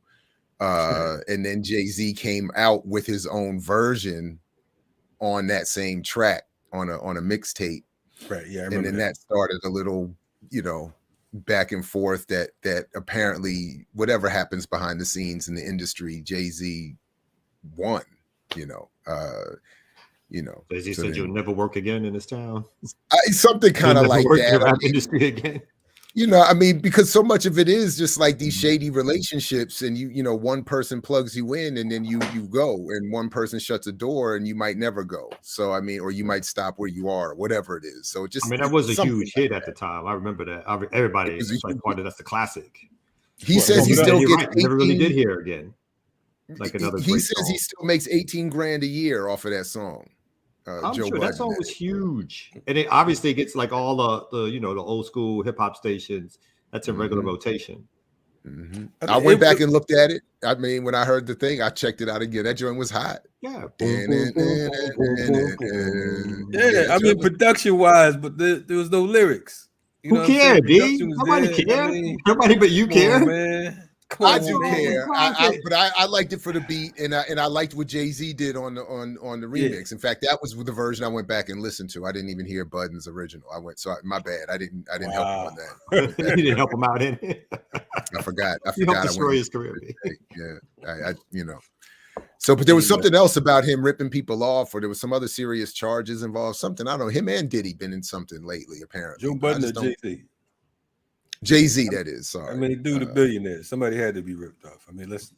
And then Jay-Z came out with his own version on that same track on a mixtape. Right. Yeah. And then that started a little, back and forth that apparently whatever happens behind the scenes in the industry, Jay-Z won, Jay-Z said you'll never work again in this town. Something kind of like that. In the rap industry again. Because so much of it is just like these shady relationships, and one person plugs you in and then you go, and one person shuts a door and you might never go. So, or you might stop where you are, whatever it is. So it just, that was a huge hit at the time. I remember that. Everybody pointed that's the classic. He says he still gets 18, never really did hear again. Like another he says he still makes $18,000 a year off of that song. I'm Joe sure Budden, that song was huge, and it obviously gets like all the old school hip hop stations. That's in regular rotation. Mm-hmm. I went back and looked at it. When I heard the thing, I checked it out again. That joint was hot. Yeah. Production wise, but there was no lyrics. Who cared, D? Nobody cared. Nobody but you care, man. I do care, but I liked it for the beat, and I liked what Jay-Z did on the remix. In fact, that was the version I went back and listened to. I didn't even hear Budden's original. My bad. I didn't help him on that. You didn't help him out in it. I forgot. You helped destroy his career. Yeah, So, but there was something else about him ripping people off, or there was some other serious charges involved. Something I don't know. Him and Diddy been in something lately, apparently. Joe Budden or Jay-Z? Jay-Z, that is. Sorry. Dude, a billionaire. Somebody had to be ripped off. Let's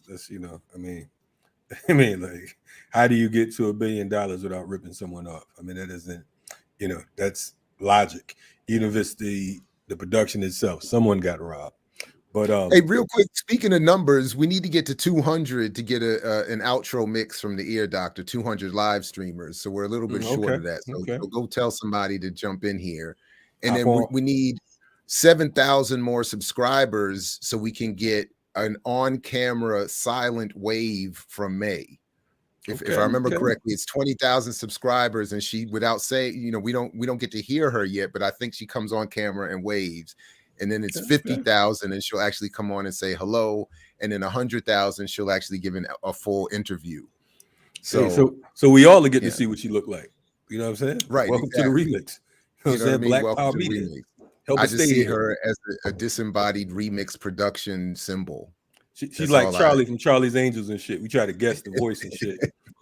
like, how do you get to $1 billion without ripping someone off? That isn't, that's logic. Even if it's the production itself, someone got robbed. But hey, real quick, speaking of numbers, we need to get to 200 to get an outro mix from the Ear Doctor. 200 live streamers, so we're a little bit short of that. So go tell somebody to jump in here, and then we need 7,000 more subscribers so we can get an on-camera silent wave from May. If I remember correctly, it's 20,000 subscribers, and she, without saying, we don't get to hear her yet, but I think she comes on camera and waves. and then it's 50,000, and she'll actually come on and say hello, and then 100,000, she'll actually give a full interview. So we all get to see what you look like. You know what I'm saying? Right. Welcome to the remix. You know what I'm saying? Black Power Media. I just see her as a disembodied remix production symbol. She's like Charlie from Charlie's Angels and shit. We try to guess the voice and shit,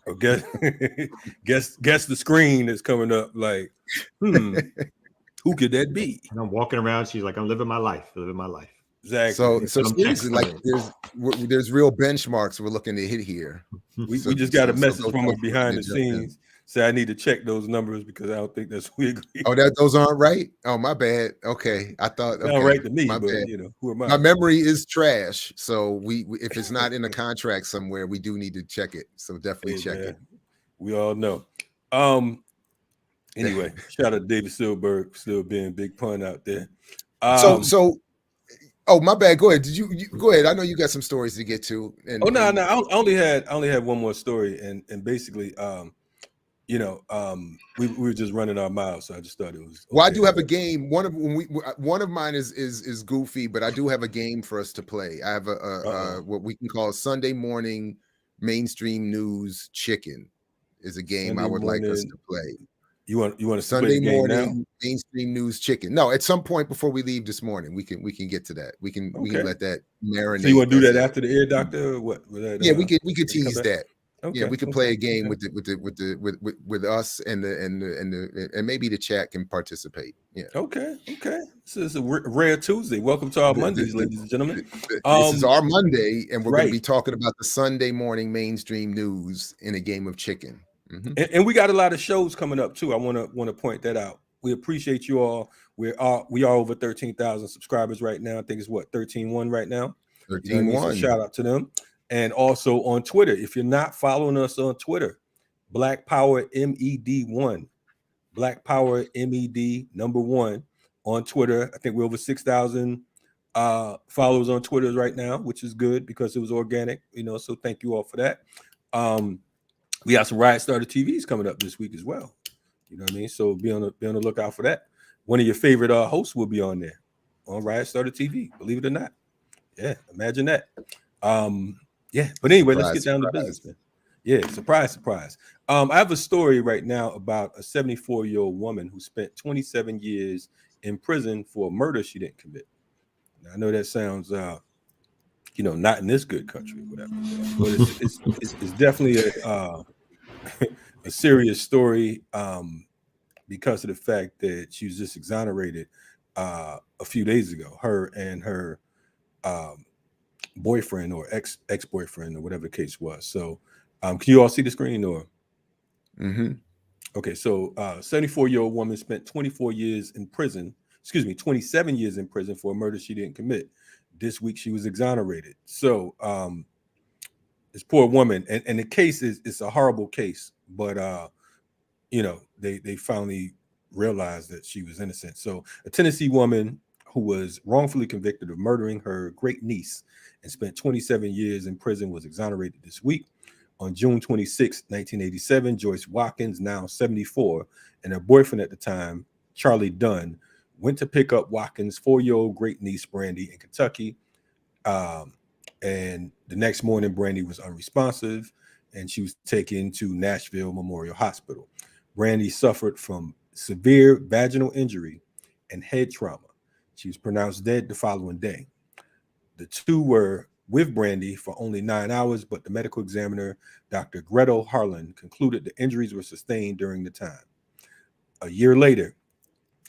or guess the screen that's coming up. Like, who could that be? And I'm walking around. She's like, I'm living my life. Exactly. So seriously, like there's real benchmarks we're looking to hit here. We just got a message from her behind the scenes. Say I need to check those numbers because I don't think that's what we agree. Oh, those aren't right. Oh, my bad. Okay, I thought not right to me, but bad. who am I? My memory is trash. So we if it's not in a contract somewhere, we do need to check it. So definitely check it. We all know. Anyway, shout out to David Silberg still being big pun out there. Oh, my bad. Go ahead. Did you go ahead? I know you got some stories to get to. No. I only had one more story, and basically, we were just running our mouths, so I just thought it was. Well, I do have a game. One of mine is goofy, but I do have a game for us to play. I have a what we can call a Sunday morning mainstream news chicken. Is a game Sunday I would like us to play. You want to Sunday play morning now? Mainstream news chicken? No, at some point before we leave this morning, we can get to that. We can let that marinate. So you want to do that after the ear doctor? Or what? Yeah, we could tease that. Okay. Yeah, we could play a game with us and maybe the chat can participate. Yeah. Okay. This is a rare Tuesday. Welcome to our Mondays, ladies and gentlemen. This is our Monday, and we're going to be talking about the Sunday morning mainstream news in a game of chicken. Mm-hmm. And we got a lot of shows coming up too. I want to point that out. We appreciate you all. We are over 13,000 subscribers right now. I think it's 13.1 right now. 13.1. So shout out to them. And also on Twitter. If you're not following us on Twitter, Black Power MED1, Black Power MED #1 on Twitter. I think we're over 6,000 followers on Twitter right now, which is good because it was organic. So thank you all for that. We got some Riot Starter TVs coming up this week as well. You know what I mean? So be on the lookout for that. One of your favorite hosts will be on there on Riot Starter TV. Believe it or not. Yeah, imagine that. But anyway, let's get down to business, man. Yeah, surprise. I have a story right now about a 74-year-old woman who spent 27 years in prison for a murder she didn't commit. Now, I know that sounds not in this good country, whatever. But it's definitely a serious story because of the fact that she was just exonerated a few days ago. Her and her boyfriend or ex-boyfriend or whatever the case was. So can you all see the screen or? Mm-hmm. Okay, so 74-year-old woman spent 27 years in prison for a murder she didn't commit. This week she was exonerated. So this poor woman, and the case it's a horrible case, but they finally realized that she was innocent. So a Tennessee woman who was wrongfully convicted of murdering her great niece and spent 27 years in prison was exonerated this week. On June 26, 1987, Joyce Watkins, now 74, and her boyfriend at the time, Charlie Dunn, went to pick up Watkins' 4-year-old great niece, Brandy, in Kentucky. And the next morning, Brandy was unresponsive, and she was taken to Nashville Memorial Hospital. Brandy suffered from severe vaginal injury and head trauma. She was pronounced dead the following day. The two were with Brandy for only 9 hours, but the medical examiner, Dr. Gretel Harlan, concluded the injuries were sustained during the time. A year later,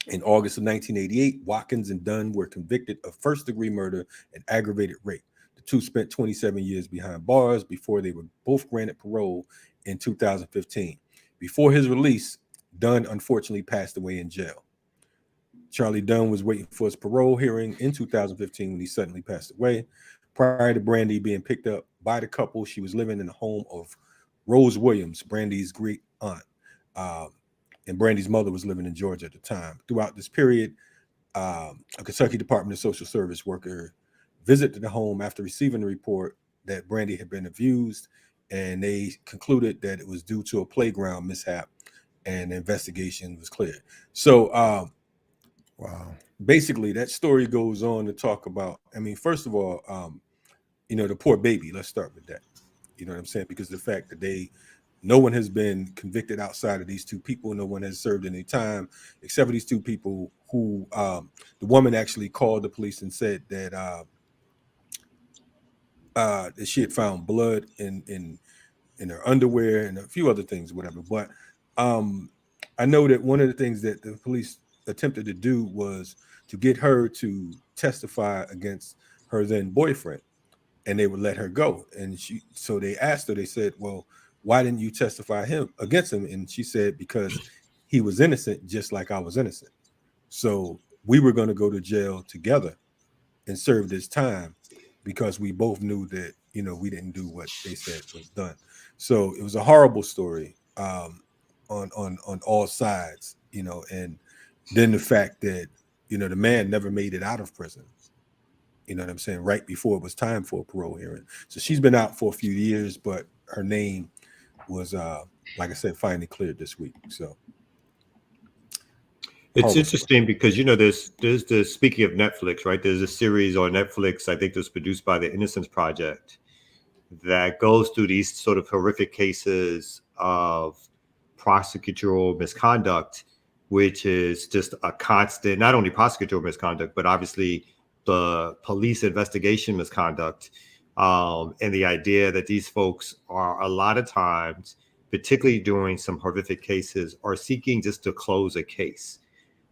in August of 1988, Watkins and Dunn were convicted of first-degree murder and aggravated rape. The two spent 27 years behind bars before they were both granted parole in 2015. Before his release, Dunn unfortunately passed away in jail. Charlie Dunn was waiting for his parole hearing in 2015 when he suddenly passed away. Prior to Brandy being picked up by the couple, she was living in the home of Rose Williams, Brandy's great aunt. And Brandy's mother was living in Georgia at the time. Throughout this period, a Kentucky Department of Social Service worker visited the home after receiving a report that Brandy had been abused, and they concluded that it was due to a playground mishap, and the investigation was cleared. So, wow. basically that story goes on to talk about, I mean, first of all, the poor baby, let's start with that. You know what I'm saying? Because the fact that no one has been convicted outside of these two people. No one has served any time except for these two people who, the woman actually called the police and said that she had found blood in her underwear and a few other things, whatever. But I know that one of the things that the police attempted to do was to get her to testify against her then boyfriend, and they would let her go. And so they asked her, they said, well, why didn't you testify against him? And she said, because he was innocent, just like I was innocent. So we were going to go to jail together and serve this time because we both knew that, we didn't do what they said was done. So it was a horrible story on all sides, and then the fact that, the man never made it out of prison. You know what I'm saying? Right before it was time for a parole hearing. So she's been out for a few years, but her name was, like I said, finally cleared this week. So it's interesting because there's this, speaking of Netflix, right? There's a series on Netflix, I think, that's produced by the Innocence Project that goes through these sort of horrific cases of prosecutorial misconduct, which is just a constant, not only prosecutorial misconduct, but obviously the police investigation misconduct, and the idea that these folks are a lot of times, particularly during some horrific cases, are seeking just to close a case.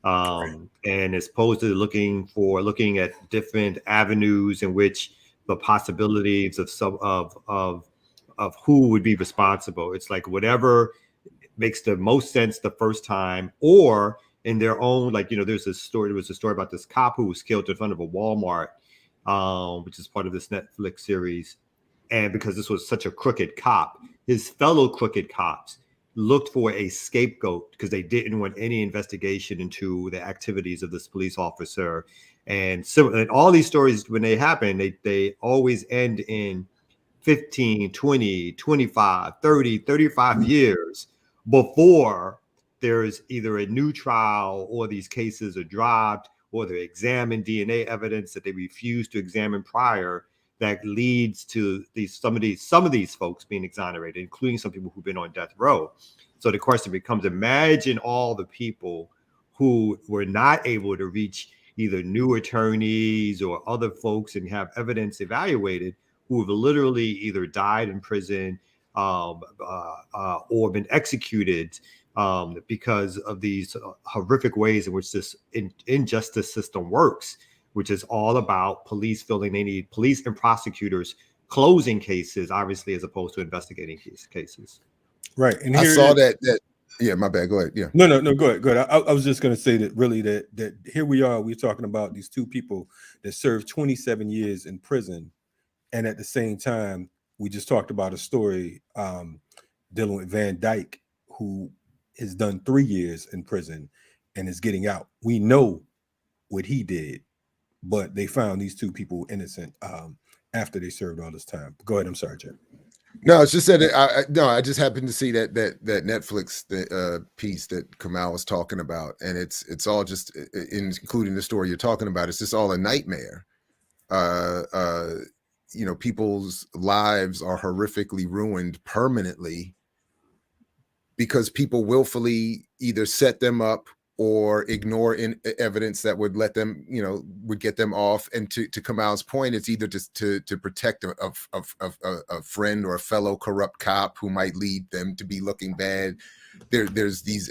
And as opposed to looking at different avenues in which the possibilities of who would be responsible. It's like whatever makes the most sense the first time, or in their own, like, there was a story about this cop who was killed in front of a Walmart, which is part of this Netflix series. And because this was such a crooked cop, his fellow crooked cops looked for a scapegoat because they didn't want any investigation into the activities of this police officer. And so, and all these stories, when they happen, they always end in 15, 20, 25, 30, 35 years before there's either a new trial, or these cases are dropped, or they examine DNA evidence that they refused to examine prior, that leads to some of these folks being exonerated, including some people who've been on death row. So the question becomes, imagine all the people who were not able to reach either new attorneys or other folks and have evidence evaluated, who have literally either died in prison or been executed because of these horrific ways in which this injustice system works, which is all about police feeling they need police and prosecutors closing cases, obviously, as opposed to investigating cases. Right. And I saw that. Yeah, my bad. Go ahead. Yeah. No, go ahead. I was just going to say that really that here we're talking about these two people that served 27 years in prison. And at the same time, we just talked about a story dealing with Van Dyke, who has done 3 years in prison and is getting out. We know what he did, but they found these two people innocent after they served all this time. Go ahead. I'm sorry, Jim. No, it's just that I just happened to see that Netflix piece that Kamal was talking about, and it's all just, including the story you're talking about. It's just all a nightmare. People's lives are horrifically ruined permanently because people willfully either set them up or ignore evidence that would let them, would get them off. And to Kamal's point, it's either just to protect a friend or a fellow corrupt cop who might lead them to be looking bad. There's these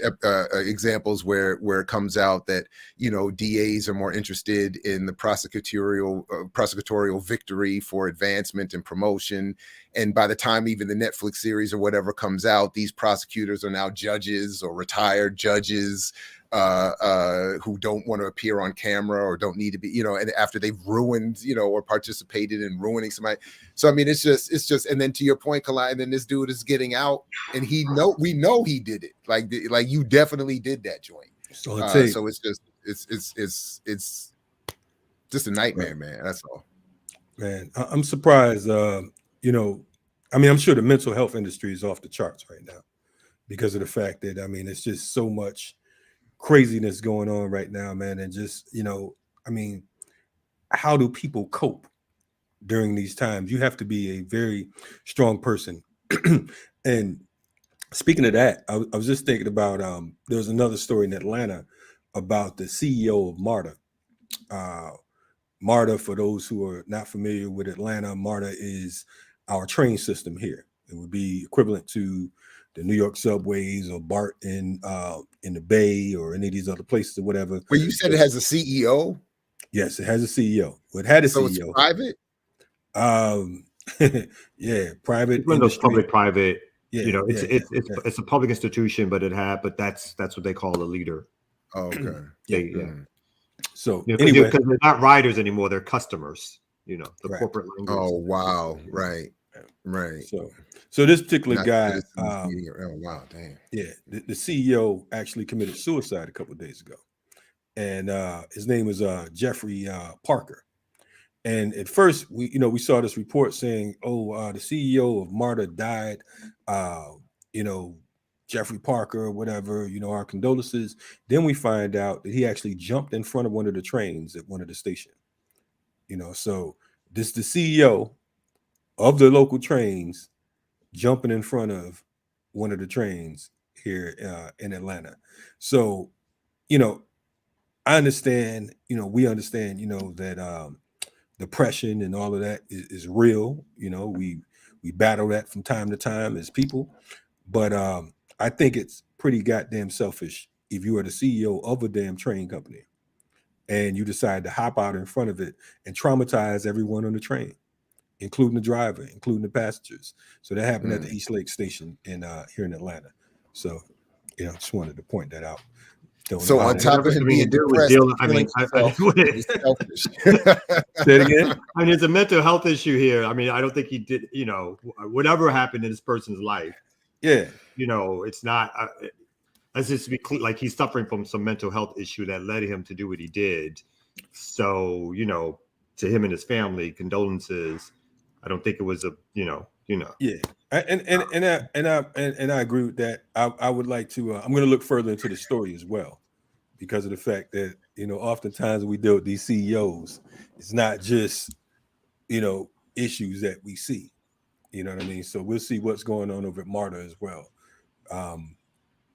examples where it comes out that DAs are more interested in the prosecutorial victory for advancement and promotion, and by the time even the Netflix series or whatever comes out, these prosecutors are now judges or retired judges who don't want to appear on camera or don't need to be, and after they've ruined, or participated in ruining somebody. So I mean, it's just, and then to your point, Kalai, and then this dude is getting out, and we know he did it. Like you definitely did that joint. So it's just a nightmare, man. That's all. Man, I'm surprised. I'm sure the mental health industry is off the charts right now because of the fact that, it's just so much craziness going on right now, man. And just, I mean, how do people cope during these times? You have to be a very strong person. And speaking of that, I was just thinking about there was another story in Atlanta about the CEO of MARTA. MARTA, for those who are not familiar with Atlanta, MARTA is our train system here. It would be equivalent to the New York subways or BART in the Bay or any of these other places or whatever. Well, you said it has a CEO. Yes, it has a CEO. Well, it had a CEO. It's private. Yeah, private. One of those public-private. Yeah, it's a public institution, but that's what they call a leader. Oh, okay. Yeah. So anyway, because they're not riders anymore, they're customers. The corporate language. Oh wow, right. So this particular guy, oh wow, damn. Yeah, the CEO actually committed suicide a couple of days ago, and his name was Jeffrey Parker. And at first, we saw this report saying, the CEO of MARTA died. Jeffrey Parker or whatever, our condolences. Then we find out that he actually jumped in front of one of the trains at one of the stations. So this the CEO of the local trains jumping in front of one of the trains here in Atlanta. So, I understand, we understand, that depression and all of that is real. We battle that from time to time as people, but I think it's pretty goddamn selfish if you are the CEO of a damn train company and you decide to hop out in front of it and traumatize everyone on the train, including the driver, including the passengers. So that happened at the East Lake Station here in Atlanta. So, just wanted to point that out. So on top of him being depressed, it's selfish. Say it again. I mean, it's a mental health issue here. I mean, I don't think he did, whatever happened in this person's life. Yeah. It's not, let's just be clear, like he's suffering from some mental health issue that led him to do what he did. So, to him and his family, condolences. I don't think it was Yeah. And I agree with that. I would like to, I'm going to look further into the story as well, because of the fact that, oftentimes we deal with these CEOs, it's not just, issues that we see, you know what I mean? So we'll see what's going on over at MARTA as well,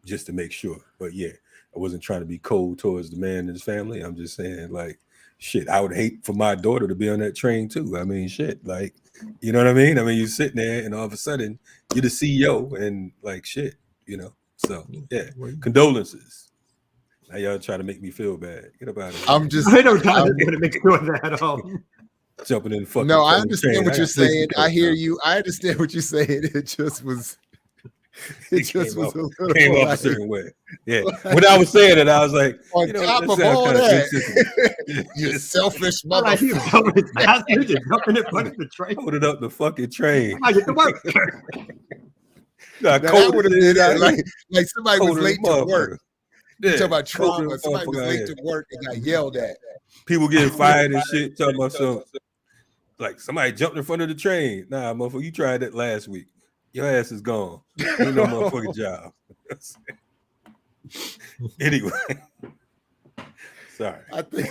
just to make sure. But yeah, I wasn't trying to be cold towards the man and his family. I'm just saying, like, shit, I would hate for my daughter to be on that train too. I mean, shit, like, you know what I mean? I mean, you're sitting there and all of a sudden you're the CEO and like shit, So yeah, condolences. Now y'all try to make me feel bad. Get up out of here. I don't want to make sure that at all. Jumping in fucking. No, I understand train. what you're saying. I hear you. I understand what you're saying. It just was. It just was came off a certain way. Yeah. When I was saying it, I was like, on top of all that, you selfish motherfucker. Holding up the fucking train. That would have been like somebody was late to work. You talking about trauma. Somebody was late to work and got yelled at. People getting fired and shit. Talking about something. Like somebody jumped in front of the train. Nah, motherfucker, you tried that last week. Your ass is gone. Ain't no motherfucking job. Anyway, sorry. I think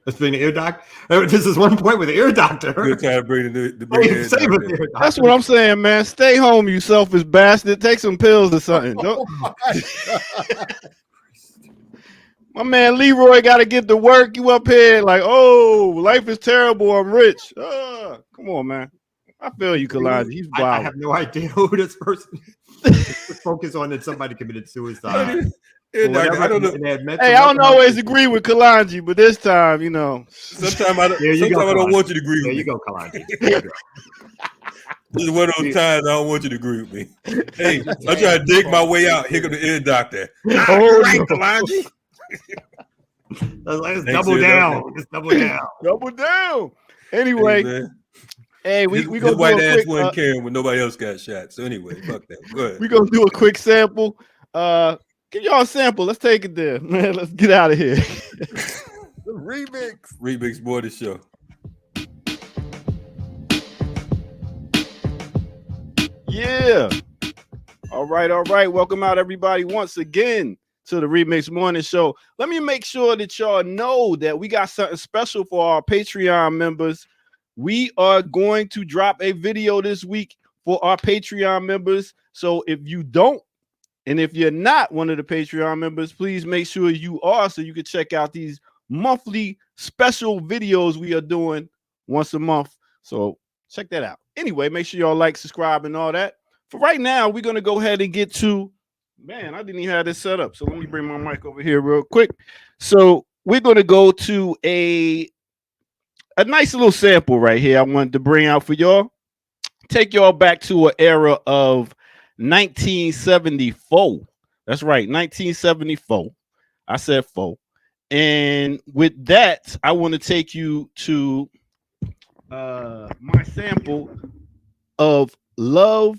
let's bring the ear doc. This is one point with the ear doctor. We're trying to bring the ear doctor. That's what I'm saying, man. Stay home, you selfish bastard. Take some pills or something. My man Leroy got to get to work. You up here like, life is terrible. I'm rich. Come on, man. I feel you, Kalani. He's wild. I have no idea who this person is. Focus on that somebody committed suicide. I don't know. Hey, I don't always agree with Kalanji, but this time, Sometimes I don't want you to agree with me. There you go, Kalanji. This is one of those times I don't want you to agree with me. Hey, I'm trying to dig my way out. Here comes the ear doctor. Right, Kalanji. Let's double down. Let's double down. Double down. Anyway. Hey, we gonna white ass wasn't caring when nobody else got shot. So anyway, fuck that. Go ahead. We gonna do a quick sample. Give y'all a sample. Let's take it there, man. Let's get out of here. Remix Border Show. Yeah. All right. Welcome out, everybody. Once again, to the Remix Morning Show. Let me make sure that y'all know that we got something special for our Patreon members. We are going to drop a video this week for our Patreon members. So if you don't, and if you're not one of the Patreon members, please make sure you are, so you can check out these monthly special videos we are doing once a month. So check that out. Anyway, make sure y'all like, subscribe, and all that. For right now, we're going to go ahead and get to, man, I didn't even have this set up. So let me bring my mic over here real quick. So we're going to go to a nice little sample right here I wanted to bring out for y'all. Take y'all back to an era of 1974. That's right, 1974. I said four. And with that, I want to take you to my sample of Lavomantics.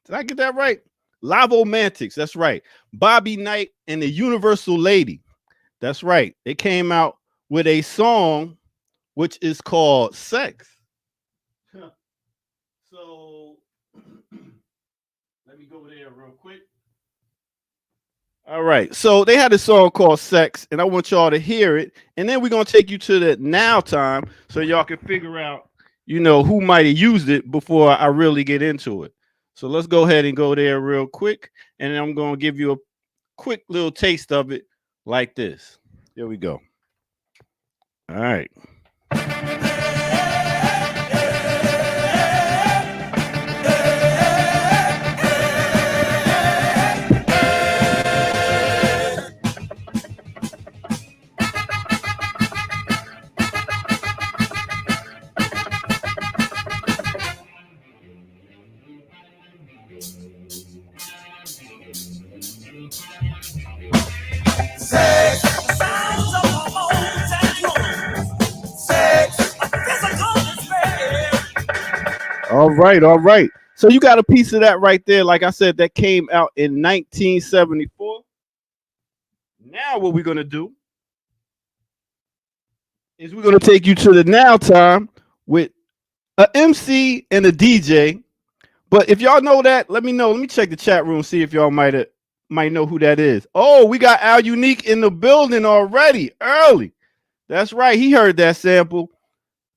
Did I get that right? Lavomantics. That's right. Bobby Knight and the Universal Lady. That's right. They came out with a song which is called Sex. So let me go there real quick. All right. So they had a song called Sex, and I want y'all to hear it. And then we're going to take you to the now time so y'all can figure out, you know, who might have used it before I really get into it. So let's go ahead and go there real quick. And then I'm going to give you a quick little taste of it like this. Here we go. All right. All right, all right. So you got a piece of that right there. Like I said, that came out in 1974. Now what we're going to do is we're going to take you to the now time with a MC and a DJ. But if y'all know that, let me know. Let me check the chat room, see if y'all might know who that is. Oh, we got Al Unique in the building already, early. That's right. He heard that sample.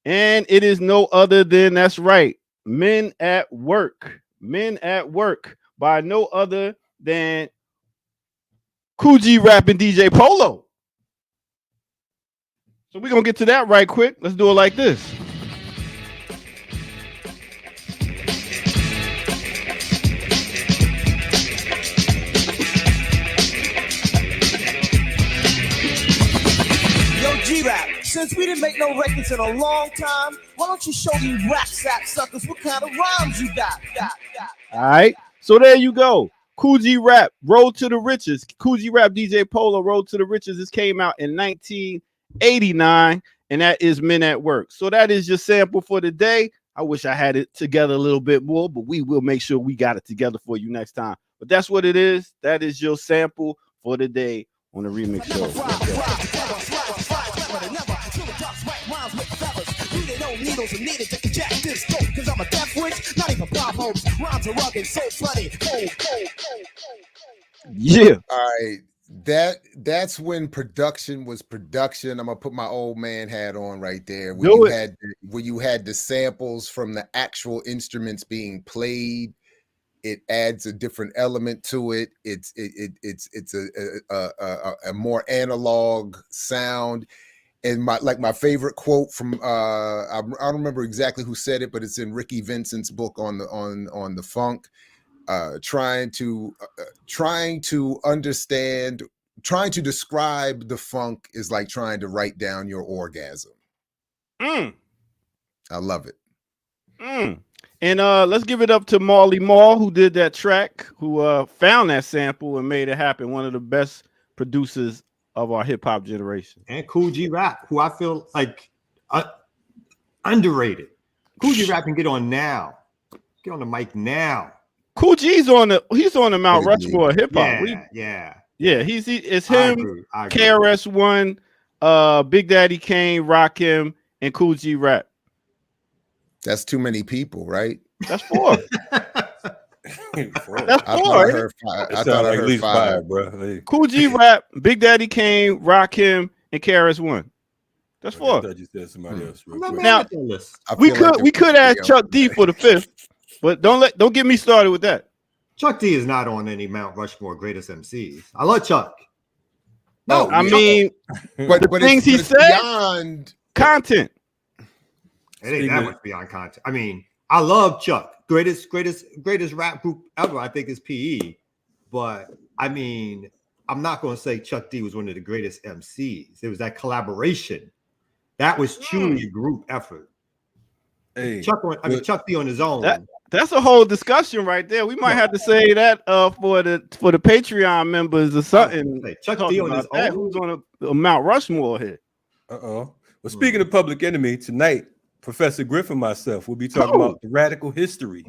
And it is no other than, that's right, Men at Work. Men at Work by no other than Kool G Rap and DJ Polo. So we're going to get to that right quick. Let's do it like this. Yo, G-Rap, since we didn't make no records in a long time, why don't you show these rap sap suckers what kind of rhymes you got? All right. So there you go. Kool G Rap, Road to the Riches. Kool G Rap, DJ Polo, Road to the Riches. This came out in 1989, and that is Men at Work. So that is your sample for the day. I wish I had it together a little bit more, but we will make sure we got it together for you next time. But that's what it is. That is your sample for the day on the Remix Show. Needles and needed to inject this dope, cause I'm a death wish, not even Bob Hope's rhymes are rugged, so funny. Yeah. All right. That's when production was production. I'm gonna put my old man hat on right there. When you had the samples from the actual instruments being played, it adds a different element to it. It's a more analog sound. And my favorite quote from I don't remember exactly who said it, but it's in Ricky Vincent's book on the funk. Trying to understand, trying to describe the funk is like trying to write down your orgasm. I love it. And let's give it up to Marley Marl, who did that track, who found that sample and made it happen. One of the best producers of our hip hop generation. And Kool G Rap, who I feel like underrated. Kool G Rap can get on now. Get on the mic now. Kool G's on the Mount Rushmore hip hop. Yeah. It's him, KRS-One, Big Daddy Kane, Rakim, and Kool G Rap. That's too many people, right? That's four. That's I thought four. I heard five. It I sounds thought I like at heard least five. five, bro. Hey. Cool G rap, Big Daddy Kane, Rakim, and KRS One. That's Okay, I four. thought you said somebody else real I'm not quick. mad Now, at that list. I We feel like could there was add three Chuck of D them. for the fifth, but don't get me started with that. Chuck D is not on any Mount Rushmore greatest MCs. I love Chuck. Oh, I yeah. mean, but things he it's said- beyond. content. It ain't that much beyond content. I mean, I love Chuck. Greatest rap group ever, I think, is PE. But I mean, I'm not going to say Chuck D was one of the greatest MCs. It was that collaboration. That was truly a group effort. Hey, Chuck D on his own. That's a whole discussion right there. We might have to say that for the Patreon members or something. Chuck D on his own. Who's on a Mount Rushmore here? Well, speaking of Public Enemy, tonight, Professor Griffin and myself will be talking about the radical history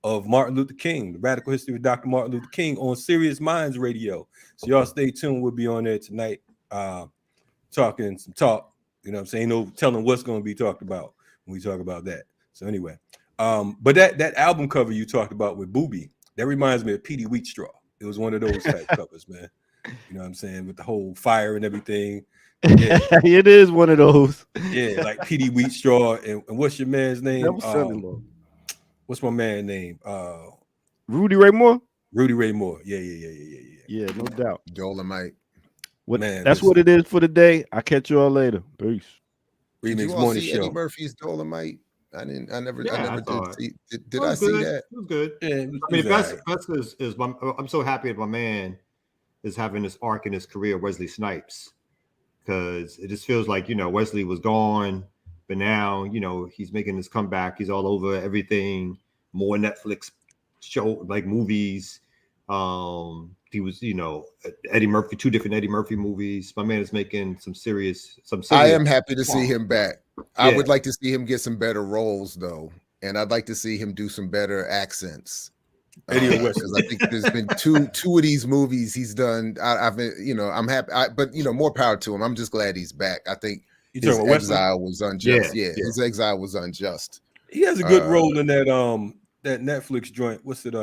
of Martin Luther King, the radical history of Dr. Martin Luther King on Serious Minds Radio. So y'all stay tuned. We'll be on there tonight, talking some talk. You know what I'm saying? No telling what's going to be talked about when we talk about that. So anyway, but that album cover you talked about with Boobie, that reminds me of Petey Wheatstraw. It was one of those type covers, man. You know what I'm saying? With the whole fire and everything. Yeah. It is one of those. Yeah, like Petey Wheatstraw and what's your man's name? What's my man's name? Rudy Ray Moore. Rudy Ray Moore. Yeah. Yeah, no doubt. Dolomite. That's what it is for the day. I'll catch you all later. Peace. Did you Remix all Morning see Show. Eddie Murphy's Dolomite? I never did see. Did I see that? It was good. Yeah, I mean, best is I'm so happy that my man is having this arc in his career, Wesley Snipes, because it just feels like, Wesley was gone, but now, he's making this comeback. He's all over everything, more Netflix show, like movies. He was, Eddie Murphy, 2 different Eddie Murphy movies. My man is making some serious. I am happy to see him back. I would like to see him get some better roles, though, and I'd like to see him do some better accents. Because I think there's been two of these movies he's done. I've been, I'm happy, but more power to him. I'm just glad he's back. I think his exile was unjust. Yeah, his exile was unjust. He has a good role in that that Netflix joint. What's it?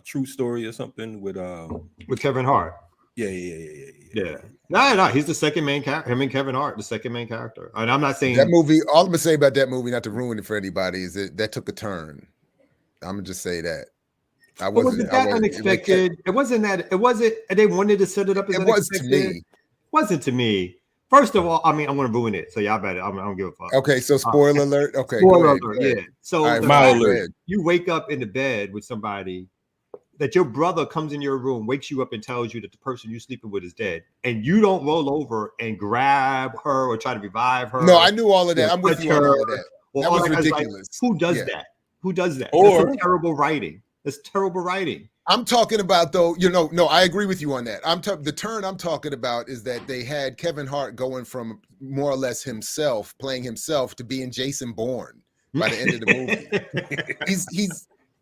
True Story or something with Kevin Hart. Yeah. No, he's the second main character. Him and Kevin Hart, the second main character. And I'm not saying that movie. All I'm gonna say about that movie, not to ruin it for anybody, is that took a turn. I'm gonna just say that. Wasn't that unexpected? It wasn't. They wanted to set it up as unexpected. To me. It wasn't to me. First of all, I mean, I'm going to ruin it, so y'all better. I don't give a fuck. Okay, so spoiler alert. Okay, spoiler alert. Yeah. So right, you wake up in the bed with somebody that your brother comes in your room, wakes you up, and tells you that the person you're sleeping with is dead, and you don't roll over and grab her or try to revive her. No, I knew all of that. I'm with you on all of that. That was ridiculous. Who does that? Who does that? That's terrible writing. That's terrible writing. I'm talking about, though, no, I agree with you on that. The turn I'm talking about is that they had Kevin Hart going from more or less playing himself to being Jason Bourne by the end of the movie.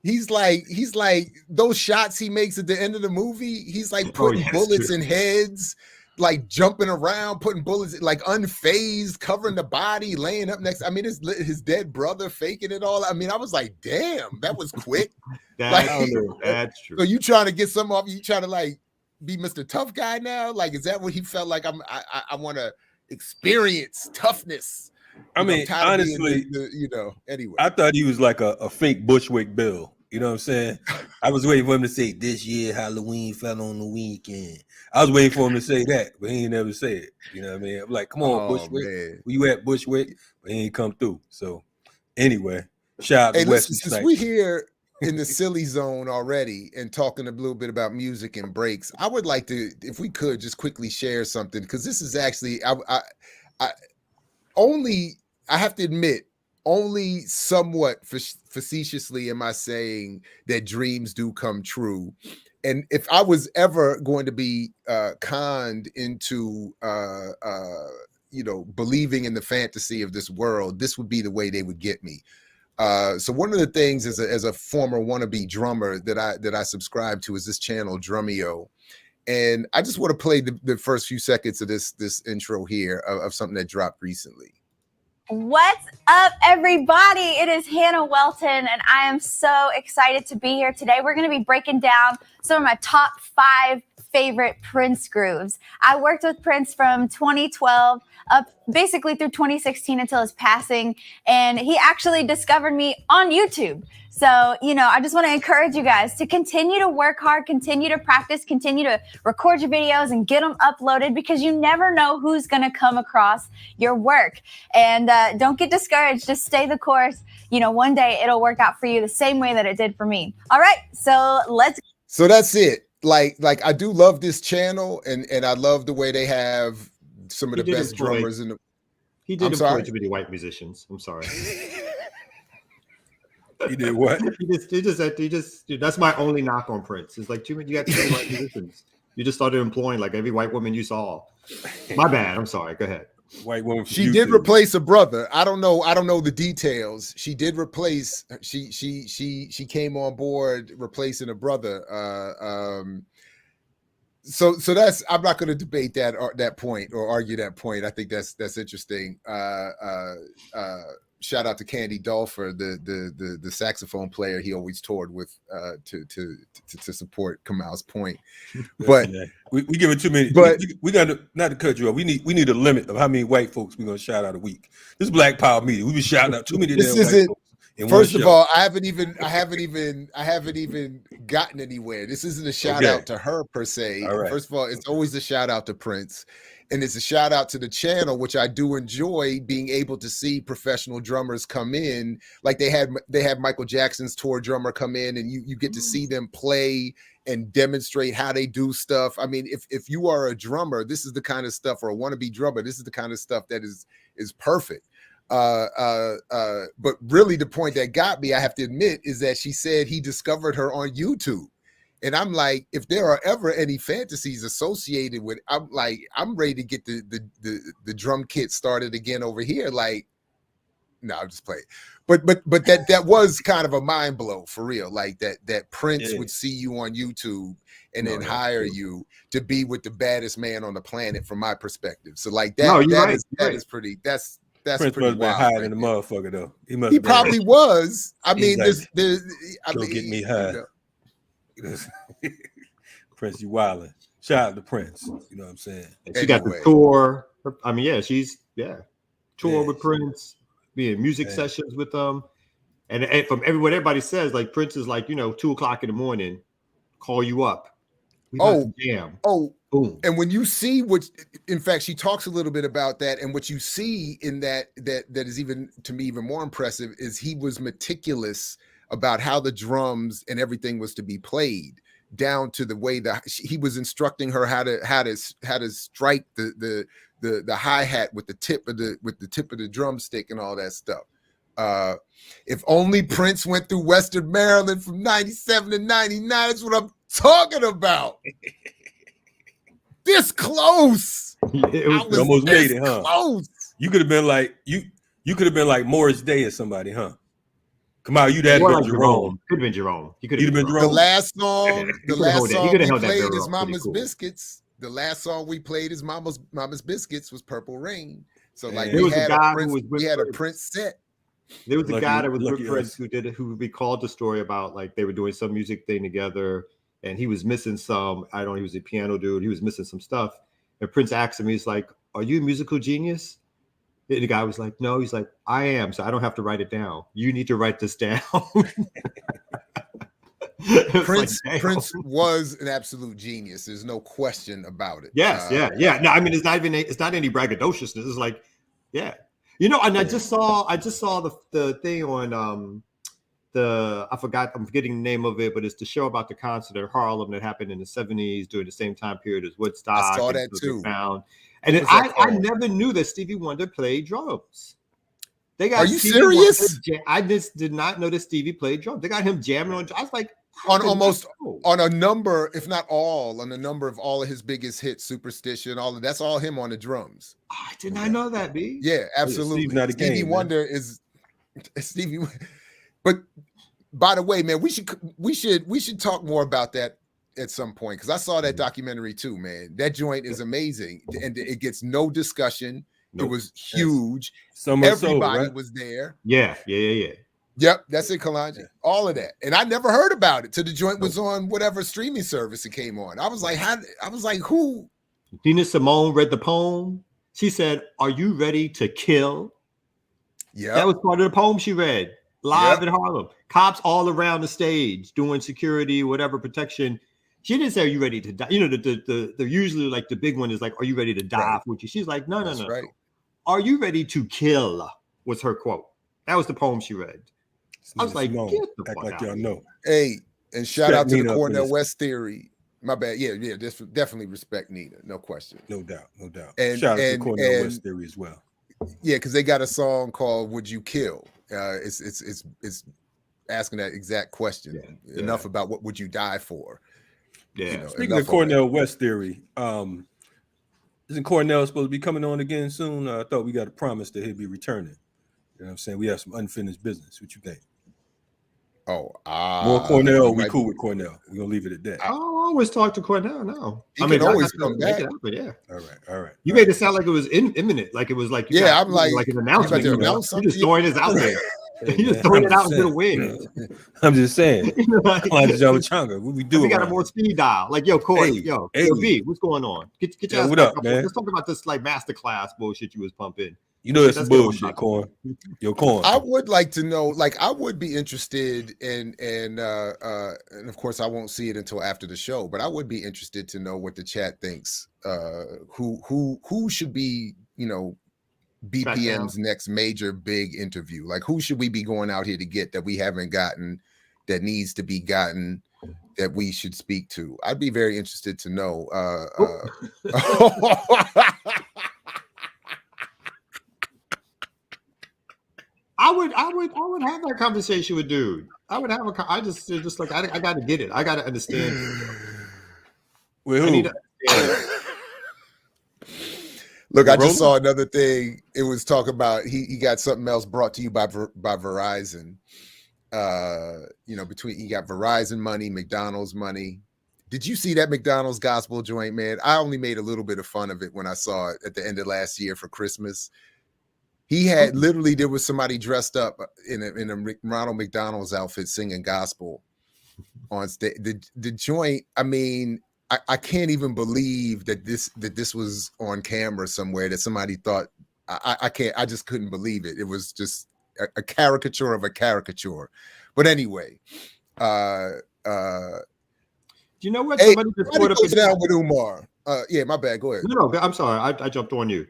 He's like those shots he makes at the end of the movie. He's like putting bullets in heads, like jumping around, putting bullets, like unfazed, covering the body, laying up next. I mean, his dead brother faking it all. I mean, I was like, damn, that was quick. That's true. So you trying to get some off? You trying to like be Mr. Tough Guy now? Like, is that what he felt like? I want to experience toughness. I mean, honestly, anyway, I thought he was like a fake Bushwick Bill. You know what I'm saying? I was waiting for him to say this year Halloween fell on the weekend. I was waiting for him to say that, but he ain't never say it. You know what I mean? I'm like, come on, Bushwick. Man. Where you at, Bushwick? But he ain't come through. So anyway, shout out to Wesley Snipes. Since we here in the silly zone already and talking a little bit about music and breaks, I would like to, if we could, just quickly share something, because this is actually I have to admit, only somewhat facetiously am I saying that dreams do come true. And if I was ever going to be conned into believing in the fantasy of this world, this would be the way they would get me. So one of the things as a former wannabe drummer that I subscribe to is this channel Drumeo. And I just want to play the first few seconds of this intro here of something that dropped recently. What's up, everybody? It is Hannah Welton, and I am so excited to be here today. We're going to be breaking down some of my top 5 favorite Prince grooves. I worked with Prince from 2012 up basically through 2016 until his passing, and he actually discovered me on YouTube. So, I just want to encourage you guys to continue to work hard, continue to practice, continue to record your videos and get them uploaded, because you never know who's going to come across your work. And don't get discouraged. Just stay the course. One day it'll work out for you the same way that it did for me. All right. So that's it. Like I do love this channel, and I love the way they have some of the best drummers in the. He did employ too many white musicians. I'm sorry. He did what? He just. That's my only knock on Prince. It's like too many. You got too many white musicians. You just started employing like every white woman you saw. My bad. I'm sorry. Go ahead. White woman. She did replace a brother. I don't know the details. She did replace. She came on board replacing a brother. So that's. I'm not going to debate that point or argue that point. I think that's interesting. Shout out to Candy Dolfer, the saxophone player he always toured with to support Kamal's point. But we give it too many. But we got to, not to cut you off. We need a limit of how many white folks we're gonna shout out a week. This is Black Power Media. We be shouting out too many. This isn't. First of all, I haven't even gotten anywhere. This isn't a shout out to her per se. Right. First of all, it's always a shout out to Prince. And it's a shout out to the channel, which I do enjoy being able to see professional drummers come in. Like they had Michael Jackson's tour drummer come in, and you get to see them play and demonstrate how they do stuff. I mean, if you are a drummer, this is the kind of stuff, or a wannabe drummer, this is the kind of stuff that is perfect. But really the point that got me, I have to admit, is that she said he discovered her on YouTube. And I'm like, if there are ever any fantasies associated with, I'm ready to get the drum kit started again over here. Like, no, I'm just playing. But that was kind of a mind blow for real. Like that Prince would see you on YouTube and then hire you to be with the baddest man on the planet, from my perspective. So like that is pretty. That's Prince pretty wild. Higher than the motherfucker though. He probably was. I mean, get me high. Prince, you wildin'. Shout out to Prince. You know what I'm saying? She got the tour. I mean, tour with Prince, being music sessions with them, and from what everybody says, like Prince is like 2:00 in the morning, call you up. Jam. Boom. And when you see in fact, she talks a little bit about that, and what you see in that is even to me even more impressive is he was meticulous about how the drums and everything was to be played, down to the way that he was instructing her how to strike the hi-hat with the tip of the drumstick and all that stuff. If only Prince went through Western Maryland from 97 to 99, that's what I'm talking about. This close. It almost made it, huh? Close. You could have been like you could have been like Morris Day or somebody, huh? Come on, you'd have been Jerome. Could have been Jerome. You could have been Jerome. The last song we played is Mama's Biscuits. The last song we played is Mama's Biscuits was Purple Rain. So like we had a Prince set. There was a guy that was with Prince who recalled the story about like they were doing some music thing together, and he was missing some. He was a piano dude. He was missing some stuff, and Prince asked him, he's like, "Are you a musical genius?" The guy was like, "No." He's like, "I am, so I don't have to write it down. You need to write this down." Prince was an absolute genius. There's no question about it. Yes, yeah. No, I mean, it's not any braggadociousness. It's like, yeah. And I just saw the thing on I'm forgetting the name of it, but it's the show about the concert in Harlem that happened in the 70s during the same time period as Woodstock. I saw that too. And I never knew that Stevie Wonder played drums. Are you serious? I just did not know that Stevie played drums. They got him jamming on. I was like, on a number, if not all, on a number of all of his biggest hits, Superstition, that's all him on the drums. I did not know that, B. Yeah, absolutely. Stevie Wonder is Stevie. But by the way, man, we should talk more about that at some point, because I saw that documentary too, man. That joint is amazing, and it gets no discussion. It was huge. Summer Everybody Soul, right? was there. Yeah. Yep, that's it, Kalonji. All of that, and I never heard about it till the joint was on whatever streaming service it came on. I was like, who? Nina Simone read the poem. She said, "Are you ready to kill?" Yeah, that was part of the poem she read live in Harlem. Cops all around the stage doing security, whatever protection. She didn't say, "Are you ready to die?" You know, the usually like the big one is like, "Are you ready to die?" For you. She's like, "No, no, no. Are you ready to kill?" was her quote. That was the poem she read. I was like, "Get the fuck out y'all know." Hey, and shout out to the Cornell West theory. My bad. Yeah, definitely respect Nina, no question. No doubt. And shout out to Cornell West theory as well. Yeah, because they got a song called "Would You Kill?" It's asking that exact question. Enough about what would you die for. Yeah. You know, speaking of Cornell West theory, isn't Cornell supposed to be coming on again soon? I thought we got a promise that he'll be returning. You know what I'm saying? We have some unfinished business. What you think? Oh, more Cornell. We cool with Cornell. We're gonna leave it at that. I always talk to Cornell now. I mean, always come back. All right. You made it sound like it was imminent, like it was like I'm like an announcement. You just throwing this out there. You just throwing it out into the wind. I'm just saying. What we do? We got a more speed dial. Like, yo, Corey, yo, B, what's going on? Get your ass what up, man? Let's talk about this like masterclass bullshit you was pumping. You know, it's bullshit, Corn. Yo, Corn. I would like to know, like, I would be interested in, and of course, I won't see it until after the show, but I would be interested to know what the chat thinks. Who should be, you know, BPM's next major big interview? Like, who should we be going out here to get that we haven't gotten, that needs to be gotten, that we should speak to? I'd be very interested to know. I would have that conversation with dude. I would have I just like I got to get it. I got to understand. With who? Look, I just saw another thing. It was talking about he got something else brought to you by Verizon. You know, he got Verizon money, McDonald's money. Did you see that McDonald's gospel joint, man? I only made a little bit of fun of it when I saw it at the end of last year for Christmas. He had literally, there was somebody dressed up in a Ronald McDonald's outfit singing gospel on stage. The joint, I mean, I can't even believe that this was on camera somewhere, that somebody thought, I just couldn't believe it. It was just a caricature of a caricature. But anyway, do you know what? Hey, somebody just put up down with Umar. Yeah, my bad. Go ahead. No, I'm sorry. I jumped on you.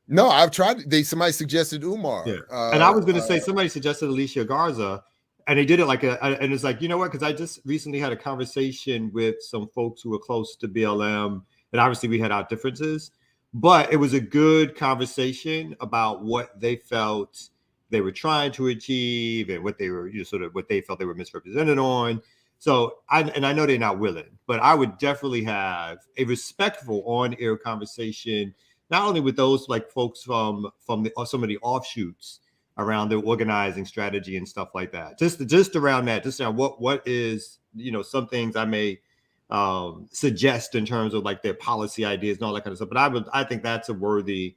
No, I've tried. Somebody suggested Umar. Yeah. And I was going to say, somebody suggested Alicia Garza, and they did it and it's like, you know what? Because I just recently had a conversation with some folks who were close to BLM, and obviously we had our differences, but it was a good conversation about what they felt they were trying to achieve and what they were, what they felt they were misrepresented on. So I know they're not willing, but I would definitely have a respectful on-air conversation, not only with those like folks from some of the offshoots around the organizing strategy and stuff like that. Just around that, just around what is, some things I may suggest in terms of like their policy ideas and all that kind of stuff. But I think that's a worthy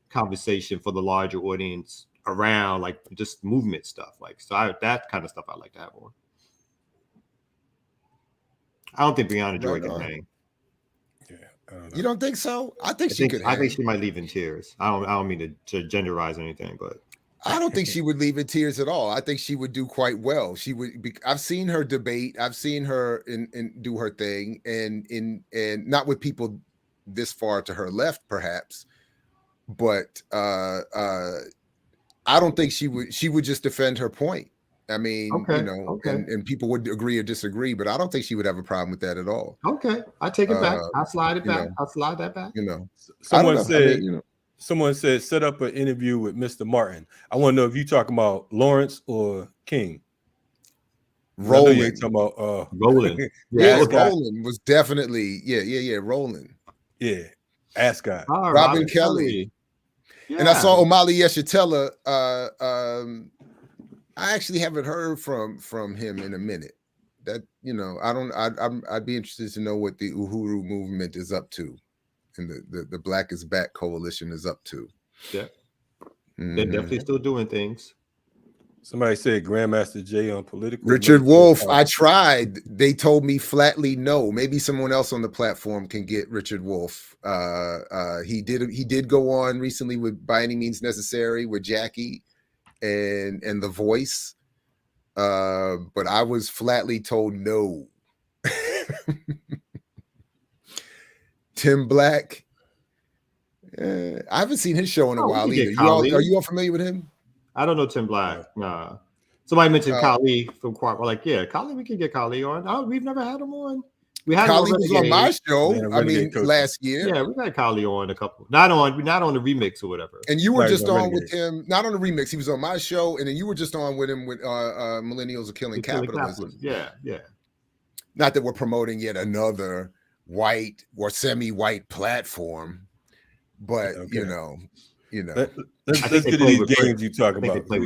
conversation for the larger audience around like just movement stuff. Like, so that kind of stuff I like to have on. I don't think Breonna Joy can hang. You don't think so? I think she could. I think she might leave in tears. I don't mean to genderize anything, but I don't think she would leave in tears at all. I think she would do quite well. She would. I've seen her debate. I've seen her in do her thing, and not with people this far to her left, perhaps, but I don't think she would. She would just defend her point. I mean, and people would agree or disagree, but I don't think she would have a problem with that at all. Okay, I take it back. I'll slide it back. I'll slide that back. Someone said, set up an interview with Mr. Martin. I want to know if you're talking about Lawrence or King. Roland. You're talking about Roland. Roland was definitely Roland. Yeah, Ascot. Robin Kelly. Yeah. And I saw Omali Yeshitela. I actually haven't heard from him in a minute. That I'd be interested to know what the Uhuru movement is up to, and the Black is Back coalition is up to. Yeah. They're definitely still doing things. Somebody said Grandmaster Jay on political. Richard Wolff, I tried. They told me flatly no. Maybe someone else on the platform can get Richard Wolff. He did go on recently with By Any Means Necessary with Jackie and The Voice. But I was flatly told no. Tim Black. I haven't seen his show in a while either. Are you all familiar with him? I don't know Tim Black. Nah. Somebody mentioned Kali from Quark. We're like, yeah, Kali, we can get Kali on. Oh, we've never had him on. We had Kali was on my show. Last year. Yeah, we had Kali on a couple. Not on the remix or whatever. And you were just on with him, not on the remix. He was on my show, and then you were just on with him with Millennials Are Killing Capitalism. Yeah. Not that we're promoting yet another white or semi-white platform, but you know. Let's get to these games you talk about. All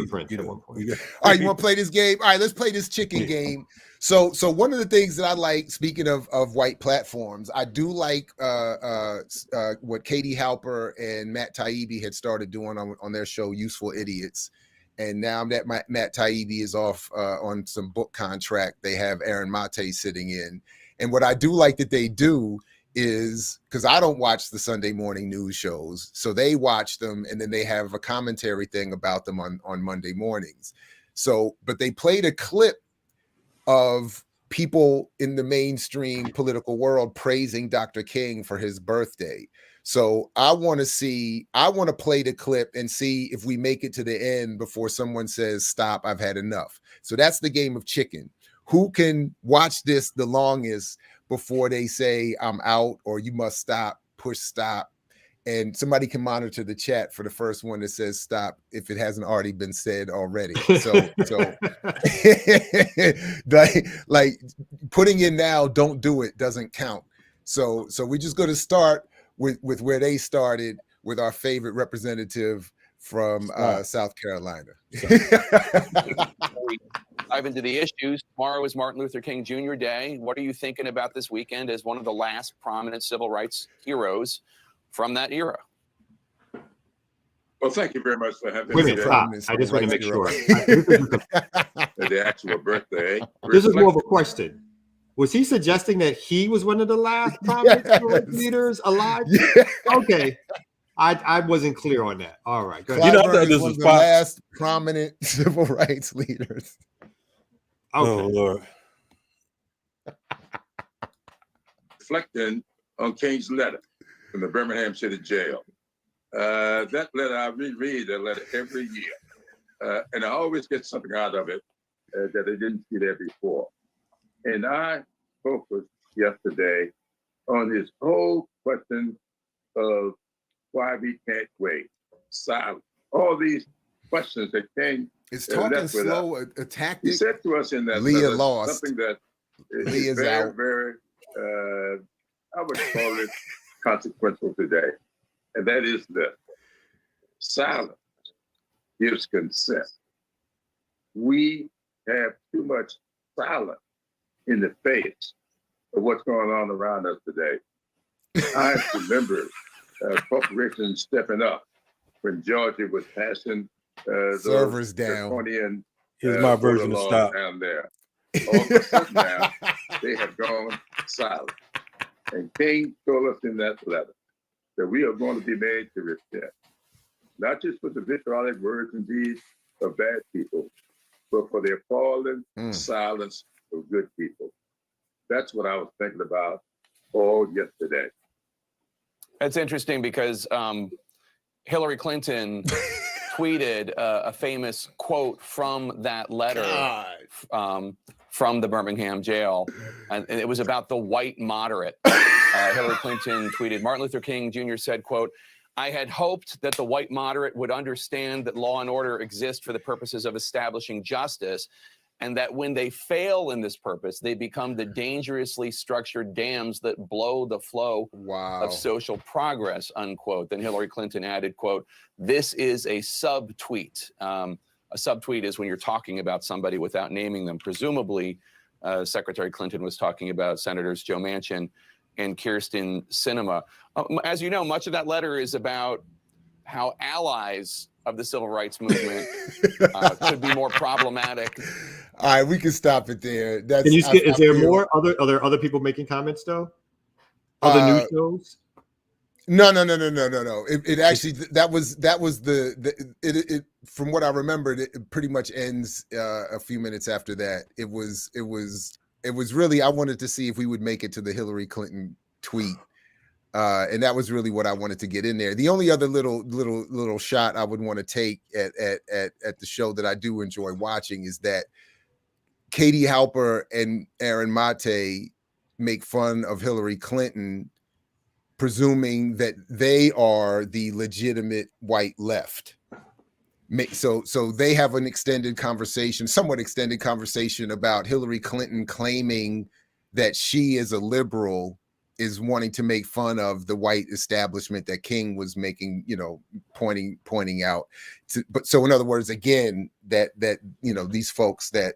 right, you want to play this game? All right, let's play this chicken game. So one of the things that I like, speaking of white platforms, I do like what Katie Halper and Matt Taibbi had started doing on their show, Useful Idiots. And now that Matt Taibbi is off on some book contract, they have Aaron Mate sitting in. And what I do like that they do is, because I don't watch the Sunday morning news shows, so they watch them and then they have a commentary thing about them on Monday mornings. So, but they played a clip of people in the mainstream political world praising Dr. King for his birthday. So I want to play the clip and see if we make it to the end before someone says, stop, I've had enough. So that's the game of chicken. Who can watch this the longest before they say I'm out or you must stop, push stop, and somebody can monitor the chat for the first one that says stop if it hasn't already been said already. So like putting in now, don't do it doesn't count. So we're just going to start with where they started with our favorite representative from South Carolina. Dive into the issues. Tomorrow is Martin Luther King Jr. Day. What are you thinking about this weekend as one of the last prominent civil rights heroes from that era? Well, thank you very much for having me. I just want to make sure. The actual birthday. This is more of a question. Was he suggesting that he was one of the last prominent civil rights leaders alive? Yes. Okay. I wasn't clear on that. All right. Go ahead. This was the last prominent civil rights leaders. Okay. Oh, Lord. Reflecting on King's letter from the Birmingham City Jail. That letter, I reread that letter every year. And I always get something out of it that I didn't see there before. And I focused yesterday on this whole question of why we can't wait, silence, all these questions that King It's talking slow, a tactic. He said to us in that Leah letter, lost. something that Leah's very, out. very, I would call it consequential today. And that is that silence gives consent. We have too much silence in the face of what's going on around us today. I remember corporations stepping up when Georgia was passing servers down. Here's my version of stop. Down there. All of a sudden now, they have gone silent. And King told us in that letter that we are going to be made to repent, not just for the vitriolic words and deeds of bad people, but for the appalling silence of good people. That's what I was thinking about all yesterday. That's interesting because Hillary Clinton tweeted a famous quote from that letter from the Birmingham jail, and it was about the white moderate. Hillary Clinton tweeted, Martin Luther King Jr. said, quote, I had hoped that the white moderate would understand that law and order exist for the purposes of establishing justice, and that when they fail in this purpose, they become the dangerously structured dams that blow the flow of social progress, unquote. Then Hillary Clinton added, quote, this is a subtweet. A subtweet is when you're talking about somebody without naming them. Presumably, Secretary Clinton was talking about Senators Joe Manchin and Kyrsten Sinema. As you know, much of that letter is about how allies of the civil rights movement could be more problematic. All right, we can stop it there. That's. Can you skip? Is there more? Are there other people making comments though? Other news shows? No. It actually that was it from what I remembered, it pretty much ends a few minutes after that. It was really, I wanted to see if we would make it to the Hillary Clinton tweet. And that was really what I wanted to get in there. The only other little shot I would want to take at the show that I do enjoy watching is that Katie Halper and Aaron Mate make fun of Hillary Clinton, presuming that they are the legitimate white left. So they have an somewhat extended conversation about Hillary Clinton claiming that she is a liberal, is wanting to make fun of the white establishment that King was making, pointing out. But so in other words, again, that these folks that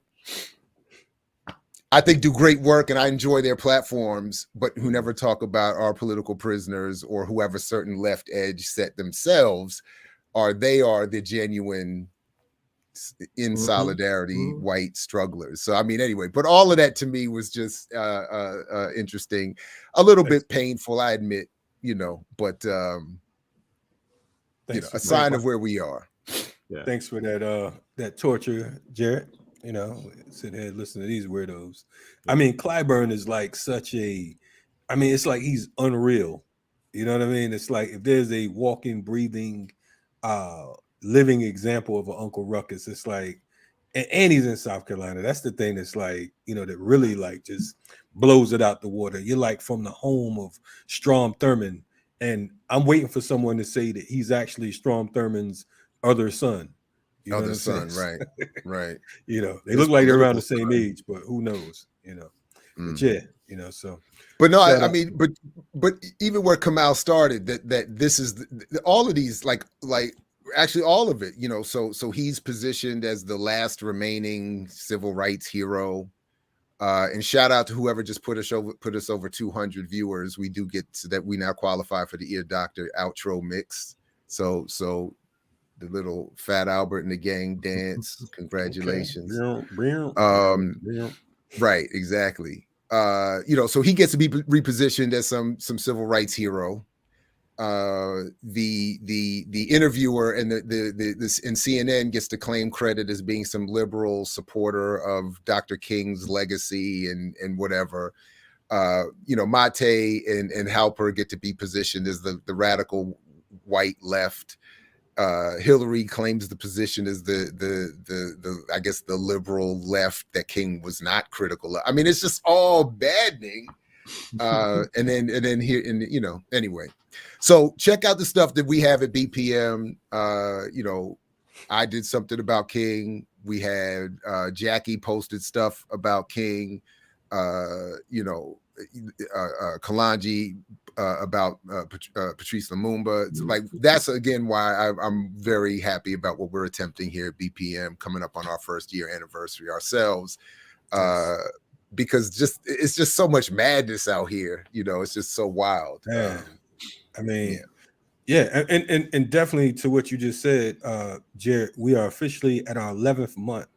I think do great work and I enjoy their platforms, but who never talk about our political prisoners or whoever certain left edge set themselves are the genuine in solidarity white strugglers. So I mean, anyway, but all of that to me was just interesting, a little bit painful, I admit, but a sign of where we are. Yeah. Thanks for that torture, Jared. Sit here and listen to these weirdos. I mean, Clyburn is like it's like he's unreal. You know what I mean? It's like if there's a walking, breathing, living example of an Uncle Ruckus, it's like, and he's in South Carolina. That's the thing that's like, that really like just blows it out the water. You're like from the home of Strom Thurmond, and I'm waiting for someone to say that he's actually Strom Thurmond's other son. Other son, right. They look like they're around the same age, but who knows? But yeah, so. But no, I mean, but even where Kamal started, that this is all of these, like actually all of it, so he's positioned as the last remaining civil rights hero. And shout out to whoever just put us over 200 viewers. We do get so that we now qualify for the Ear Doctor outro mix. So the little Fat Albert and the gang dance. Congratulations. Okay. Right, exactly. So he gets to be repositioned as some civil rights hero. The interviewer and this in CNN gets to claim credit as being some liberal supporter of Dr. King's legacy and whatever. Mate and Halper get to be positioned as the radical white left. Hillary claims the position as the I guess the liberal left that King was not critical of. I mean, it's just all maddening. And then here, and anyway. So check out the stuff that we have at BPM. I did something about King. We had Jackie posted stuff about King. Kalanji about Patrice Lumumba. It's like that's again why I'm very happy about what we're attempting here at BPM, coming up on our first year anniversary ourselves. Because it's just so much madness out here. It's just so wild. I mean, yeah, and definitely to what you just said, Jared, we are officially at our 11th month.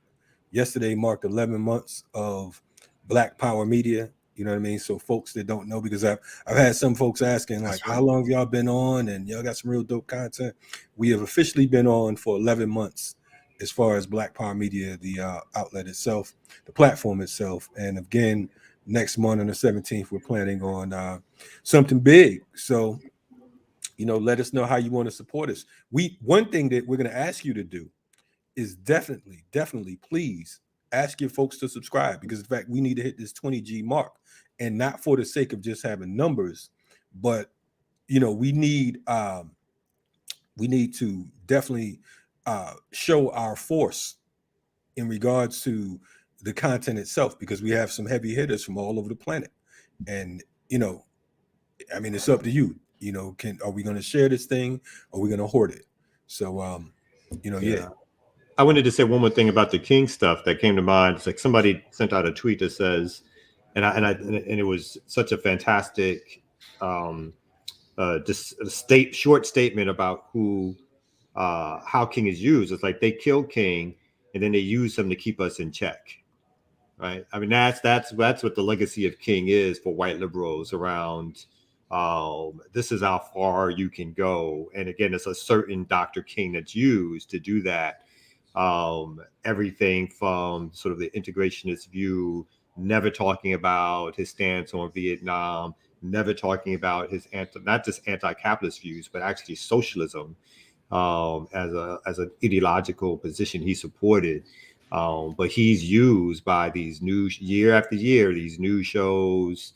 Yesterday marked 11 months of Black Power Media. You know what I mean? So folks that don't know, because I've had some folks asking like, how long have y'all been on? And y'all got some real dope content. We have officially been on for 11 months as far as Black Power Media, the outlet itself, the platform itself. And again, next month on the 17th, we're planning on something big. So, let us know how you want to support us. One thing that we're going to ask you to do is definitely, please ask your folks to subscribe, because in fact, we need to hit this 20G mark, and not for the sake of just having numbers, but we need to definitely show our force in regards to the content itself, because we have some heavy hitters from all over the planet. And I mean, it's up to you. Are we going to share this thing, or are we going to hoard it? So yeah. I wanted to say one more thing about the King stuff that came to mind. It's like somebody sent out a tweet that says, and it was such a fantastic just a short statement about how King is used. It's like they killed King and then they use him to keep us in check. Right. I mean, that's what the legacy of King is for white liberals around. This is how far you can go. And again, it's a certain Dr. King that's used to do that. Everything from sort of the integrationist view, never talking about his stance on Vietnam, never talking about his not just anti-capitalist views, but actually socialism as an ideological position he supported. But he's used by these news year after year, these news shows,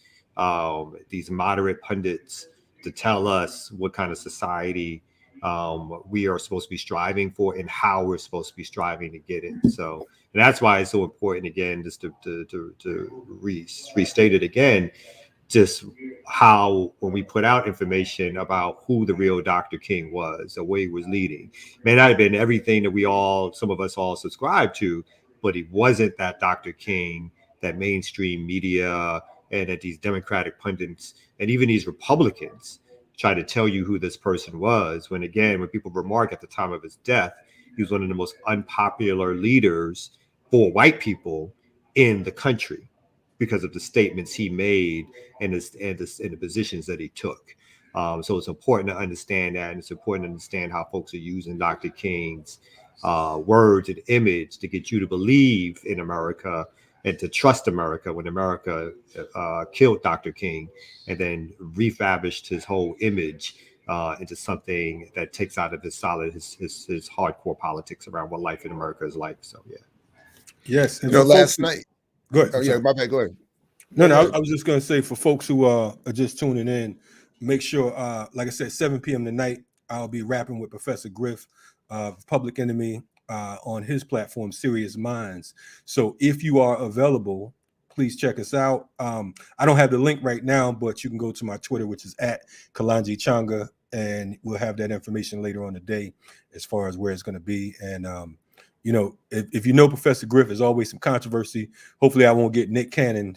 these moderate pundits to tell us what kind of society we are supposed to be striving for and how we're supposed to be striving to get it. So and that's why it's so important, again, just to restate it again, just how when we put out information about who the real Dr. King was, the way he was leading, may not have been everything that some of us all subscribe to, but he wasn't that Dr. King that mainstream media and that these Democratic pundits and even these Republicans try to tell you who this person was. When people remark at the time of his death, he was one of the most unpopular leaders for white people in the country because of the statements he made and the positions that he took. So it's important to understand that, and it's important to understand how folks are using Dr. King's words and image to get you to believe in America and to trust America when America killed Dr. King and then refurbished his whole image into something that takes out of his hardcore politics around what life in America is like. So yeah. Yes. And last night. Go ahead. Oh yeah, my bad. Go ahead. No, I was just going to say, for folks who are just tuning in, make sure, like I said, 7 p.m. tonight, I'll be rapping with Professor Griff of Public Enemy on his platform, Serious Minds. So if you are available, please check us out. I don't have the link right now, but you can go to my Twitter, which is @Kalanji Changa, and we'll have that information later on today as far as where it's going to be. And if you know Professor Griff, there's always some controversy. Hopefully I won't get Nick Cannon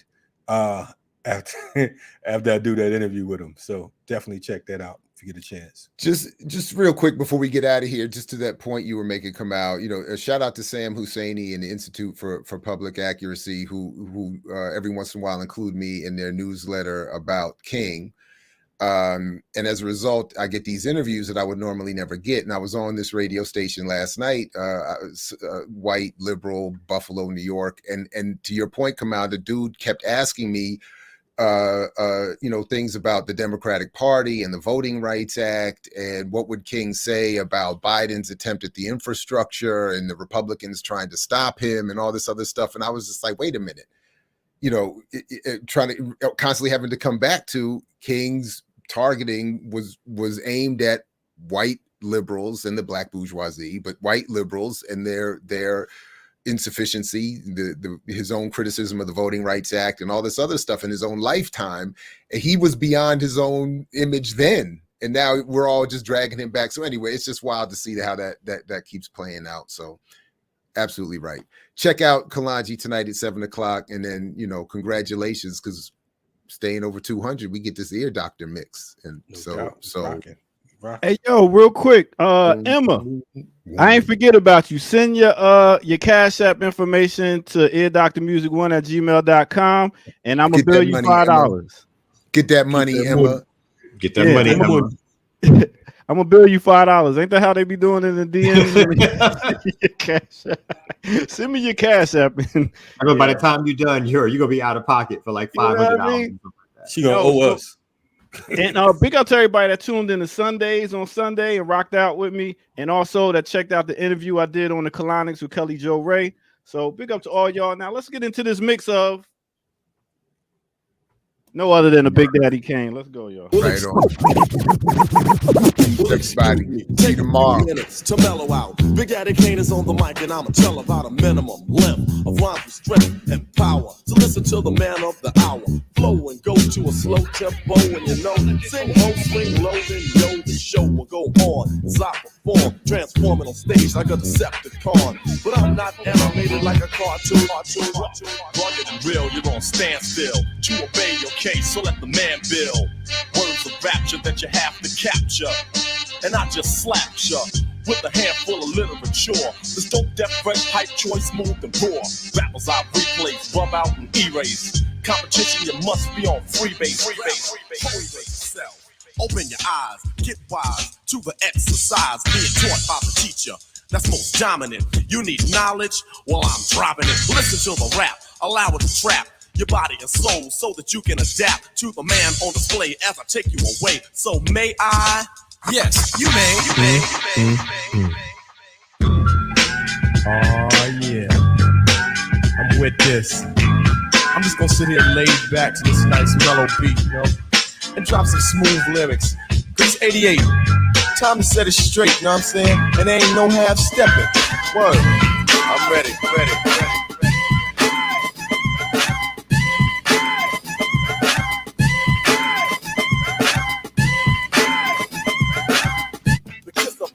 after I do that interview with him. So definitely check that out if you get a chance. Just real quick before we get out of here, just to that point you were making come out, a shout out to Sam Husseini and the Institute for Public Accuracy, who every once in a while include me in their newsletter about King. And as a result, I get these interviews that I would normally never get. And I was on this radio station last night, white, liberal, Buffalo, New York. And to your point, Kamal, the dude kept asking me, things about the Democratic Party and the Voting Rights Act, and what would King say about Biden's attempt at the infrastructure and the Republicans trying to stop him and all this other stuff. And I was just like, wait a minute, trying to constantly having to come back to King's targeting was aimed at white liberals and the black bourgeoisie, but white liberals and their insufficiency, his own criticism of the Voting Rights Act and all this other stuff in his own lifetime. And he was beyond his own image then, and now we're all just dragging him back. So anyway, it's just wild to see how that keeps playing out. So absolutely right. Check out Kalanji tonight at 7:00, and then congratulations, because staying over 200, we get this ear doctor mix, and Hey yo, real quick, Emma, I ain't forget about you. Send your Cash App information to eardoctormusic1@gmail.com, and I'm gonna bill you $5. Get that money, Emma. Get that money, Emma. I'm gonna bill you $5. Ain't that how they be doing it in the DMs? Your Cash App. Send me your Cash App. By the time you're done, you're gonna be out of pocket for like $500. I mean? She gonna owe us. And big up to everybody that tuned in to Sundays on Sunday and rocked out with me, and also that checked out the interview I did on the Colonics with Kelly Jo Ray. So big up to all y'all. Now let's get into this mix of no other than a Big Daddy Kane. Let's go, y'all. Right on. Everybody, see tomorrow. Minutes to mellow out. Big Daddy Kane is on the mic, and I'ma tell about a minimum length of rhyme, strength, and power. So listen to the man of the hour. Flow and go to a slow tempo, and sing ho, swing low, and yo, the show will go on. Zopper transform, transforming on stage like a Decepticon. But I'm not animated like a cartoon. Rugged and real, you're on standstill. To obey your case, so let the man build. Words of rapture that you have to capture. And I just slapped ya with a handful of literature. This dope, deaf, fresh, hype, choice, smooth and raw. Rappers I replace, rub out and erase. Competition, you must be on freebase. Open your eyes, get wise to the exercise being taught by the teacher. That's most dominant. You need knowledge? Well, I'm dropping it. Listen to the rap, allow it to trap your body and soul so that you can adapt to the man on display as I take you away. So may I? Yes, you may. Oh yeah, I'm with this. I'm just gonna sit here laid back to this nice mellow beat, you know, and drop some smooth lyrics. It's 88. Time to set it straight, you know what I'm saying? And there ain't no half stepping. Word. I'm ready.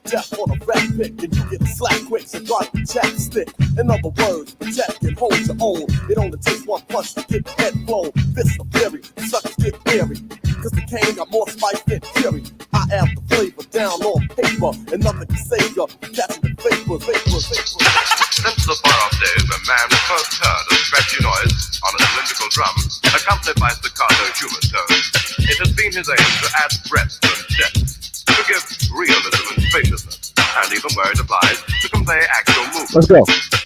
Death on a rap pick and you get a slap quick, so guard the chapstick. In other words, protect and hold your own. It only takes one punch to get your head blown. Fist of fury, suckers get weary. Cause the cane got more spice than fury. I add the flavor down on paper, and nothing can save you. Catching the vapors. Since the far-off days when man first heard a scratchy noise on a cylindrical drum, accompanied by staccato human tones, it has been his aim to add breadth and depth, to give realism and spaciousness, and even where it applies, to convey actual movement. Let's go.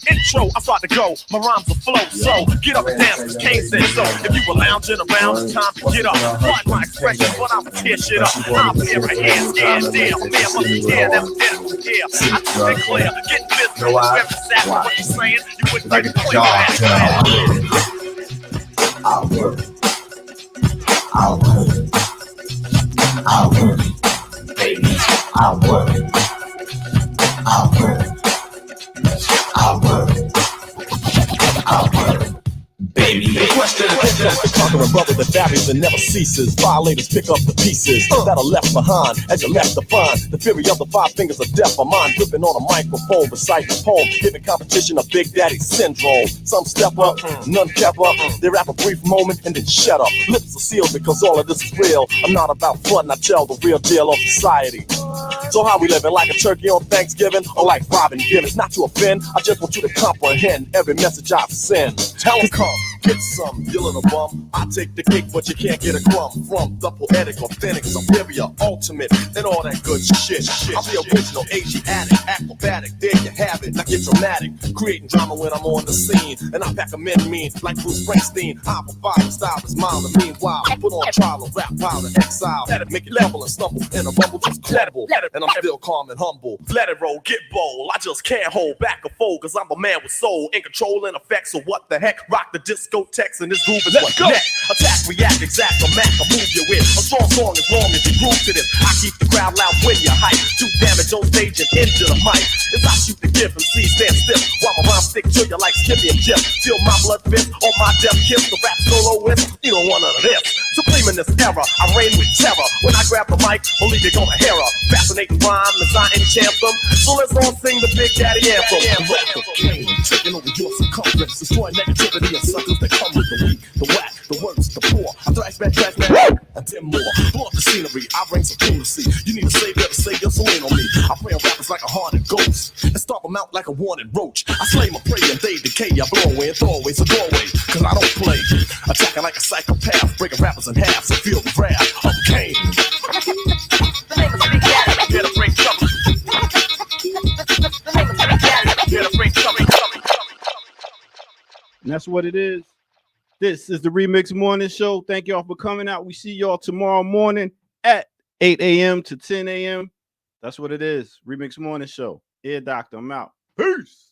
Intro, I start to go, my rhymes will flow, so get up and dance, cause Kane said so. If you were lounging around, it's time to get up. Pardon my expression, but I'ma tear shit up. I'm here, right here, scared, damn, man, must be scared, never did it from here. I just been clear, getting business, whoever sat what you're saying, you wouldn't get it clear. I'll work. Baby, I'll work. Baby, question. The conquering brother that varies and never ceases. Violators pick up the pieces that are left behind as you're left to find. The fury of the 5 fingers of death. My mind gripping on a microphone, reciting a poem, giving competition a Big Daddy syndrome. Some step up, none kept up. They rap a brief moment and then shut up. Lips are sealed because all of this is real. I'm not about fun, I tell the real deal of society. So how we living, like a turkey on Thanksgiving, or like Robin Givens? Not to offend, I just want you to comprehend every message I send. Tell them come, get some, you little bum. I take the cake, but you can't get a crumb from the poetic, authentic, superior, ultimate, and all that good shit. I'm the original Asiatic, acrobatic, there you have it. Now get dramatic, creating drama when I'm on the scene, and I pack 'em in mean like Bruce Springsteen. I provide the style is mild, and meanwhile I put on trial and rap pile and exile. Let it make it level and stumble in a rumble, just credible. And I'm still calm and humble. Let it roll, get bold. I just can't hold back or fold, cause I'm a man with soul, in control and effects. So what the heck? Rock the discotheques and this groove is what's next. Attack, react, exact, or mac, or move you with a strong song as long as you groove to this. I keep the crowd loud when you hype. Do damage on stage and into the mic. As I shoot the gift and see stand stiff while my rhymes stick to you like Skippy and Jeff. Feel my blood fist on my death kiss. The rap soloist, you don't want none of this. Supreme in this era, I reign with terror. When I grab the mic, believe you're gonna hear her. Fascinating rhyme as I enchant them. So let's all sing the Big Daddy anthem. Wrath of Cain, taking over your circumference, destroying negativity and suckers that come with the weak, the whack, the worst, the poor. I thrash back, and 10 more. Blow up the scenery, I bring some lunacy. You need a savior to save your soul on me. I prey on rappers like a haunted ghost and stomp them out like a wanted roach. I slay my prey and they decay. I blow away and throw away some doorway, cause I don't play. Attacking like a psychopath, breaking rappers in half, so feel the wrath of Cain. Here to bring trouble. Here to bring trouble. And that's what it is. This is the Remix Morning Show. Thank y'all for coming out. We see y'all tomorrow morning at 8 a.m. to 10 a.m. That's what it is. Remix Morning Show. Ear Doctor, I'm out. Peace.